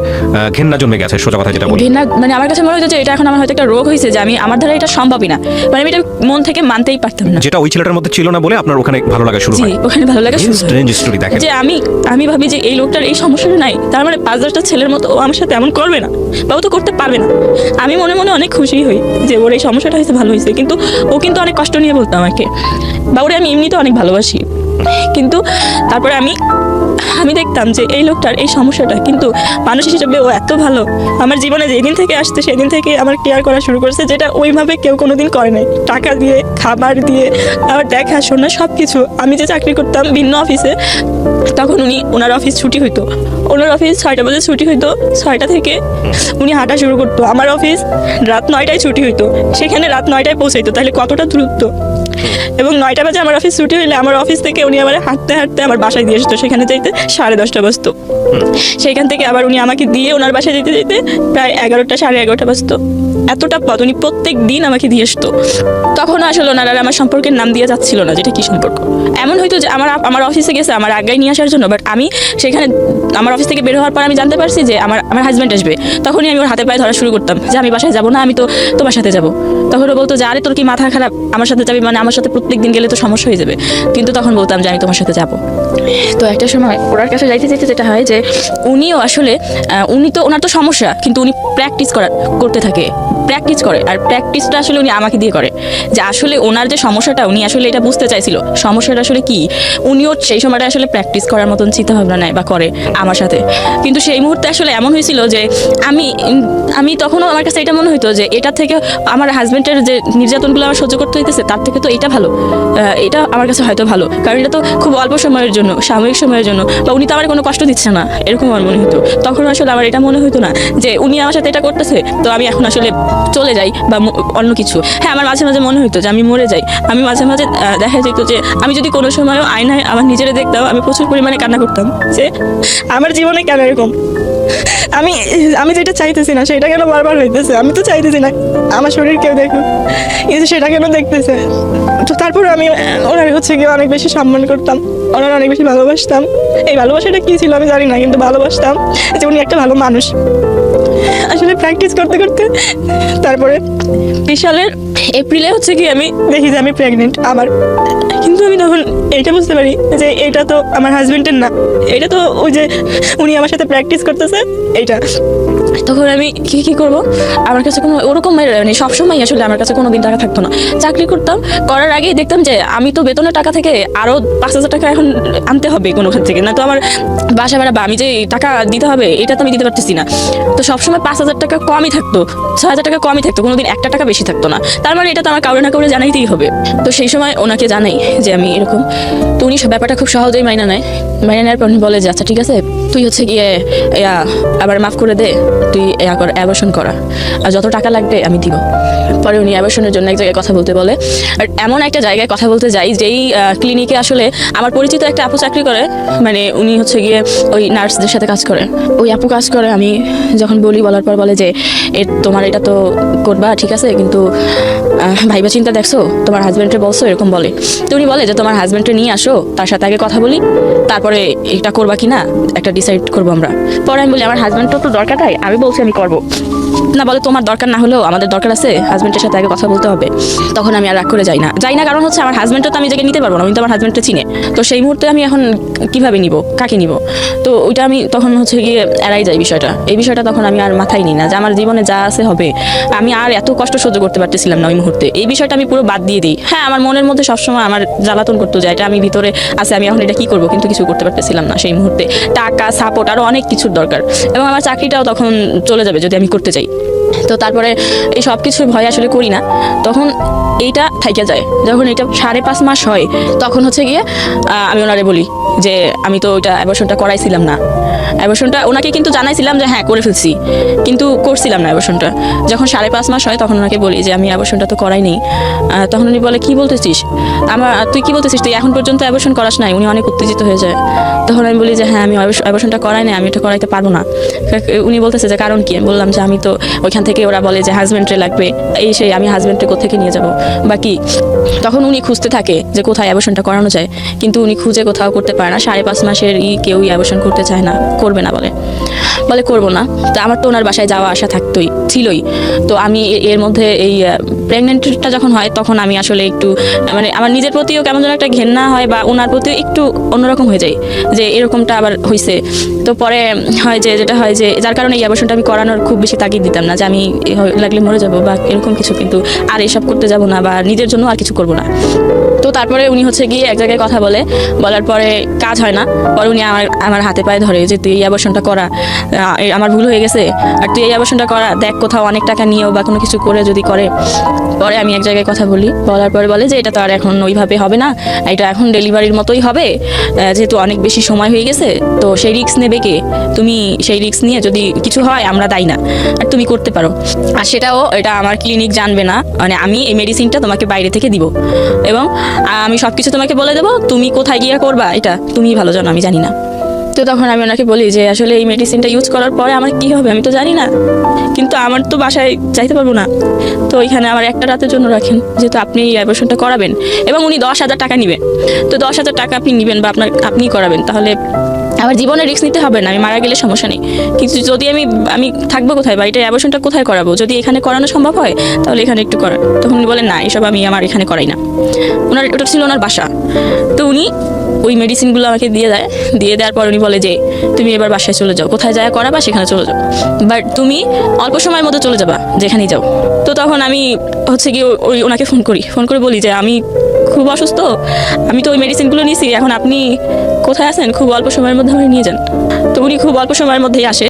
ঘৃণা জন্মে গেছে, সোজা কথা যেটা বলি। ঘৃণা মানে আমার কাছে মনে হতো যে এটা এখন আমার হয়তো একটা রোগ হয়েছে, যে আমার দ্বারা এটা সম্ভবই না, মানে আমি এটা মন থেকে মানতেই পারতাম না। যেটা ওই ছেলেটার মধ্যে ছিল না বলে আপনার ওখানে ভালো লাগা শুরু হয়। ওখানে ভালো লাগা শুরু হয় যে আমি ভাবি যে এই লোকটার এই সমস্যাটা নাই, তার মানে 5-10টা ছেলের মতো ও আমার সাথে এমন করবে না বা ও তো করতে পারবে না। আমি মনে মনে অনেক খুশি হই যে ওর এই সমস্যাটা হয়েছে, ভালো হয়েছে। কিন্তু ও কিন্তু অনেক কষ্ট নিয়ে বলতো আমাকে, বা ওরে আমি এমনিতে অনেক ভালোবাসি। কিন্তু তারপরে আমি দেখতাম যে এই লোকটার এই সমস্যাটা, কিন্তু মানুষ হিসেবে ও এত ভালো। আমার জীবনে যেদিন থেকে আসছে সেদিন থেকে আমার কেয়ার করা শুরু করেছে, যেটা ওইভাবে কেউ কোনোদিন করে নাই। টাকা দিয়ে, খাবার দিয়ে, আবার দেখাশোনা সব কিছু। আমি যে চাকরি করতাম ভিন্ন অফিসে, তখন ওনার অফিস ছুটি হইতো, ওনার অফিস 6টা বাজে ছুটি হইতো, 6টা থেকে উনি হাঁটা শুরু করতো। আমার অফিস রাত 9টায় ছুটি হইতো, সেখানে রাত 9টায় পৌঁছাইতো, তাহলে কতটা দূরত্ব। এবং 9টা বাজে আমার অফিস ছুটি হইলে আমার অফিস থেকে উনি আবার হাঁটতে হাঁটতে আমার বাসায় দিয়ে আসতো, সেখানে যাইতে 10:30 বাজতো। সেইখান থেকে আবার উনি আমাকে দিয়ে ওনার বাসায় যেতে যেতে প্রায় 11টা 11:30 বাজতো। এতটা পথ উনি প্রত্যেক দিন আমাকে দিয়ে আসতো। তখন আসলে ওনারা আমার সম্পর্কের নাম দিয়ে যাচ্ছিল না, যেটা কি সম্পর্ক। এমন হয়তো যে আমার অফিসে গেছে আমার আগায় নিয়ে আসার জন্য, বাট আমি সেখানে আমার অফিস থেকে বের হওয়ার পর আমি জানতে পারছি যে আমার হাজব্যান্ড আসবে। তখনই আমি ওর হাতে পায়ে ধরা শুরু করতাম যে আমি বাসায় যাবো না, আমি তো তোমার সাথে যাবো। তখন ও বলতো যে আরে তোর কি মাথা খারাপ, আমার সাথে যাবি মানে আমার সাথে প্রত্যেক দিন গেলে তো সমস্যা হয়ে যাবে। কিন্তু তখন বলতাম যে আমি তোমার সাথে যাবো। তো একটা সময় ওনার কাছে যাইতে যাইতে যেটা হয় যে উনিও আসলে ওনার তো সমস্যা, কিন্তু উনি প্র্যাকটিস করতে থাকে, প্র্যাকটিস করে। আর প্র্যাকটিসটা আসলে উনি আমাকে দিয়ে করে, যে আসলে ওনার যে সমস্যাটা উনি আসলে এটা বুঝতে চাইছিল সমস্যাটা আসলে কি। উনিও সেই সময়টা আসলে প্র্যাকটিস করার মতন চিন্তা ভাবনা নেয় বা করে আমার সাথে। কিন্তু সেই মুহূর্তে আসলে এমন হয়েছিল যে আমি তখনও আমার কাছে এটা মনে হইতো যে এটা থেকে আমার হাজব্যান্ডের যে নির্যাতনগুলো আমার সহ্য করতে হইতেছে তার থেকে তো এটা ভালো, এটা আমার কাছে হয়তো ভালো, কারণ এটা তো খুব অল্প সময়ের জন্য, সাময়িক সময়ের জন্য, বা উনি তো আমার কোনো কষ্ট দিচ্ছে না, এরকম আমার মনে হতো। তখন আসলে আমার এটা মনে হতো না যে উনি আমার সাথে এটা করতেছে তো আমি এখন আসলে চলে যাই বা অন্য কিছু। হ্যাঁ, আমার মাঝে মাঝে মনে হতো যে আমি মরে যাই। আমি মাঝে মাঝে দেখা যেত যে আমি যদি কোনো সময়ও আয়নায় আমার নিজেরে দেখতাম আমি প্রচুর পরিমাণে কান্না করতাম যে আমার জীবনে কেন এরকম, আমি যেটা চাইতেছি না সেটা কেন বারবার হইতেছে। আমি তো চাইতেছি না আমার শরীর কেউ দেখুক, কিন্তু সেটা কেন দেখতেছে। তো তারপর আমি ওনার হচ্ছে গিয়ে অনেক বেশি সম্মান করতাম, ওনার অনেক বেশি ভালোবাসতাম। এই ভালোবাসাটা কি ছিল আমি জানি না, কিন্তু ভালোবাসতাম যে উনি একটা ভালো মানুষ। আসলে প্র্যাকটিস করতে করতে তারপরে 20 সালের এপ্রিলে হচ্ছে কি আমি দেখি যে আমি প্রেগনেন্ট আবার। কিন্তু আমি তখন এটা বুঝতে পারি যে এটা তো আমার হাজবেন্ডের না, এটা তো ওই যে উনি আমার সাথে প্র্যাকটিস করতেছে এইটা। তখন আমি কি করব, আমার কাছে কোনো ওরকম মানে সবসময় আসলে আমার কাছে কোনো দিন টাকা থাকতো না। চাকরি করতাম, করার আগেই দেখতাম যে আমি তো বেতনের টাকা থেকে আরও 5,000 টাকা এখন আনতে হবে কোনো ক্ষেত্রে থেকে, না তো আমার বাসা ভাড়া বা আমি যে টাকা দিতে হবে এটা তো আমি দিতে পারতেছি না। তো সবসময় 5,000 টাকা কমই থাকতো, 6,000 টাকা কমই থাকতো, কোনোদিন 1 টাকা বেশি থাকতো না। তার মানে এটা তো আমার কাউরে না কাউরে জানাইতেই হবে। তো সেই সময় ওনাকে জানাই যে আমি এরকম। তো উনি ব্যাপারটা খুব সহজেই মাইনা নেওয়ার পর উনি বলে যে আচ্ছা ঠিক আছে, তুই হচ্ছে গিয়ে আবার মাফ করে দে, তুই অ্যাবর্শন করা, আর যত টাকা লাগবে আমি দিব। পরে উনি অ্যাবর্শনের জন্য এক জায়গায় কথা বলতে বলে, আর এমন একটা জায়গায় কথা বলতে যাই যেই ক্লিনিকে আসলে আমার পরিচিত একটা আপু চাকরি করে, মানে উনি হচ্ছে গিয়ে ওই নার্সদের সাথে কাজ করে, ওই আপু কাজ করে। আমি যখন বলার পর বলে যে তোমার এটা তো করবা ঠিক আছে, কিন্তু ভাইবা চিন্তা দেখছো, তোমার হাজব্যান্ডে বলছো, এরকম বলে। তো উনি বলে যে তোমার হাজব্যান্ডে নিয়ে আসো, তার সাথে আগে কথা বলি, তারপরে এটা করবা কি না একটা ডিসাইড করবো আমরা। পরে আমি বলি আমার হাজব্যান্ডটাও তো দরকার নাই, আমি বলছি আমি করবো না। বলে তোমার দরকার না হলেও আমাদের দরকার আছে, হাজব্যান্ডের সাথে আগে কথা বলতে হবে। তখন আমি আর রাগ করে যাই না, কারণ হচ্ছে আমার হাজব্যান্ডটা তো আমি জায়গায় নিতে পারবো না, আমি তো আমার হাজব্যান্ডটা চিনে। তো সেই মুহূর্তে আমি এখন কিভাবে নিব, কাকে নিব, তো ওইটা আমি তখন হচ্ছে গিয়ে এড়াই যাই বিষয়টা। এই বিষয়টা তখন আমি আর মাথায় নিই না যে আমার জীবনে যা আছে হবে। আমি আর এত কষ্ট সহ্য করতে পারতেছিলাম না ওই মুহূর্তে, এই বিষয়টা আমি পুরো বাদ দিয়ে দিই। হ্যাঁ, আমার মনের মধ্যে সবসময় আমার জ্বালাতন করতে যায়, এটা আমি ভিতরে আছে, আমি এখন এটা কি করবো, কিন্তু কিছু করতে পারতেছিলাম না সেই মুহূর্তে। টাকা, সাপোর্ট, আরও অনেক কিছুর দরকার, এবং আমার চাকরিটাও তখন চলে যাবে যদি আমি করতে চাই। তো তারপরে এই সব কিছুর ভয় আসলে করি না। তখন এইটা থাইকা যায়, যখন এটা 5.5 মাস হয় তখন হচ্ছে গিয়ে আমি ওনারে বলি যে আমি তো ওইটা অ্যাবর্শনটা করাইছিলাম না। অ্যাবর্শনটা ওনাকে কিন্তু জানাইছিলাম যে হ্যাঁ করে ফেলছি, কিন্তু করছিলাম না অ্যাবর্শনটা। যখন 5.5 মাস হয় তখন ওনাকে বলি যে আমি অ্যাবর্শনটা তো করাই নেই। তখন উনি বলে কি বলতেছিস, তুই কি বলতেছিস, তুই এখন পর্যন্ত অ্যাবর্শন করাস নাই? উনি অনেক উত্তেজিত হয়ে যায়। তখন আমি বলি যে হ্যাঁ আমি অ্যাবর্শনটা করাই নাই, আমি এটা করাইতে পারবো না। উনি বলতেছে যে কারণ কি? বললাম যে আমি তো ওইখান থেকে ওরা বলে যে হাজব্যান্ডে লাগবে, এই সেই, আমি হাজব্যান্ডে কোথেকে নিয়ে যাবো বা কি। তখন উনি খুঁজতে থাকে যে কোথায় অ্যাবর্শনটা করানো যায়, কিন্তু উনি খুঁজে কোথাও করতে পারে না। 5.5 মাসের কেউই অ্যাবর্শন করতে চায় না, করবে না বলে করবো না। তো আমার তো ওনার বাসায় যাওয়া আসা ছিলই। তো আমি এর মধ্যে এই প্রেগনেন্টটা যখন হয় তখন আমি আসলে একটু মানে আমার নিজের প্রতিও কেমন যেন একটা ঘেন্না হয়, বা ওনার প্রতিও একটু অন্যরকম হয়ে যায় যে এরকমটা আবার হয়েছে। তো পরে হয় যে যেটা হয় যে যার কারণে এই অ্যাবর্শনটা আমি করানোর খুব বেশি তাগিদ দিতাম না যে আমি লাগলে মরে যাবো বা এরকম কিছু, কিন্তু আর এসব করতে যাব না বা নিজের জন্য আর কিছু করবো না। তো তারপরে উনি হচ্ছে গিয়ে এক জায়গায় কথা বলার পরে কাজ হয় না। পরে উনি আমার হাতে পায়ে ধরে যে তুই এই অ্যাবর্শনটা করা, আমার ভুল হয়ে গেছে, আর তুই এই অ্যাবর্শনটা করা দেখ, কোথাও অনেক টাকা নিয়েও বা কোনো কিছু করে যদি করে। পরে আমি এক জায়গায় কথা বলার পরে বলে যে এটা তো আর এখন ওইভাবে হবে না, এটা এখন ডেলিভারির মতোই হবে, যেহেতু অনেক বেশি সময় হয়ে গেছে। তো সেই রিস্ক নেবে কে? তুমি সেই রিস্ক নিয়ে যদি কিছু হয় আমরা দায়ী না, আর তুমি করতে পারো। আর সেটাও এটা আমার ক্লিনিক জানবে না, মানে আমি এই মেডিসিনটা তোমাকে বাইরে থেকে দিব, এবং আমি সব কিছু তোমাকে বলে দেবো, তুমি কোথায় গিয়ে করবা এটা তুমি ভালো জানো, আমি জানি না। তো তখন আমি ওনাকে বলি যে আসলে এই মেডিসিনটা ইউজ করার পরে আমার কি হবে আমি তো জানি না, কিন্তু আমার তো বাসায় যাইতে পারবো না, তো এখানে আমার একটা রাতের জন্য রাখেন, যেহেতু আপনি এই অ্যাবর্শনটা করাবেন এবং উনি 10,000 টাকা নেবেন, তো 10,000 টাকা আপনি নেবেন বা আপনি করাবেন, তাহলে আমার জীবনে রিস্ক নিতে হবে না, আমি মারা গেলে সমস্যা নেই, কিন্তু যদি আমি থাকবো কোথায় বা এটা অ্যাবর্শনটা কোথায় করাবো, যদি এখানে করানো সম্ভব হয় তাহলে এখানে একটু করান। তখন উনি বলেন না, এসব আমি আমার এখানে করাই না। ওটা ছিল ওনার বাসা। তো উনি ওই মেডিসিনগুলো আমাকে দিয়ে দেওয়ার পর উনি বলে যে তুমি এবার বাসায় চলে যাও, কোথায় যায় করাবা সেখানে চলে যাও, বাট তুমি অল্প সময়ের মধ্যে চলে যাবা যেখানেই যাও। তো তখন আমি হচ্ছে কি ওনাকে ফোন করে বলি যে আমি খুব অসুস্থ, আমি তো ওই মেডিসিনগুলো নিয়েছি, এখন আপনি কোথায় আছেন, খুব অল্প সময়ের মধ্যে আমাকে নিয়ে যান। তো উনি খুব অল্প সময়ের মধ্যেই আসে।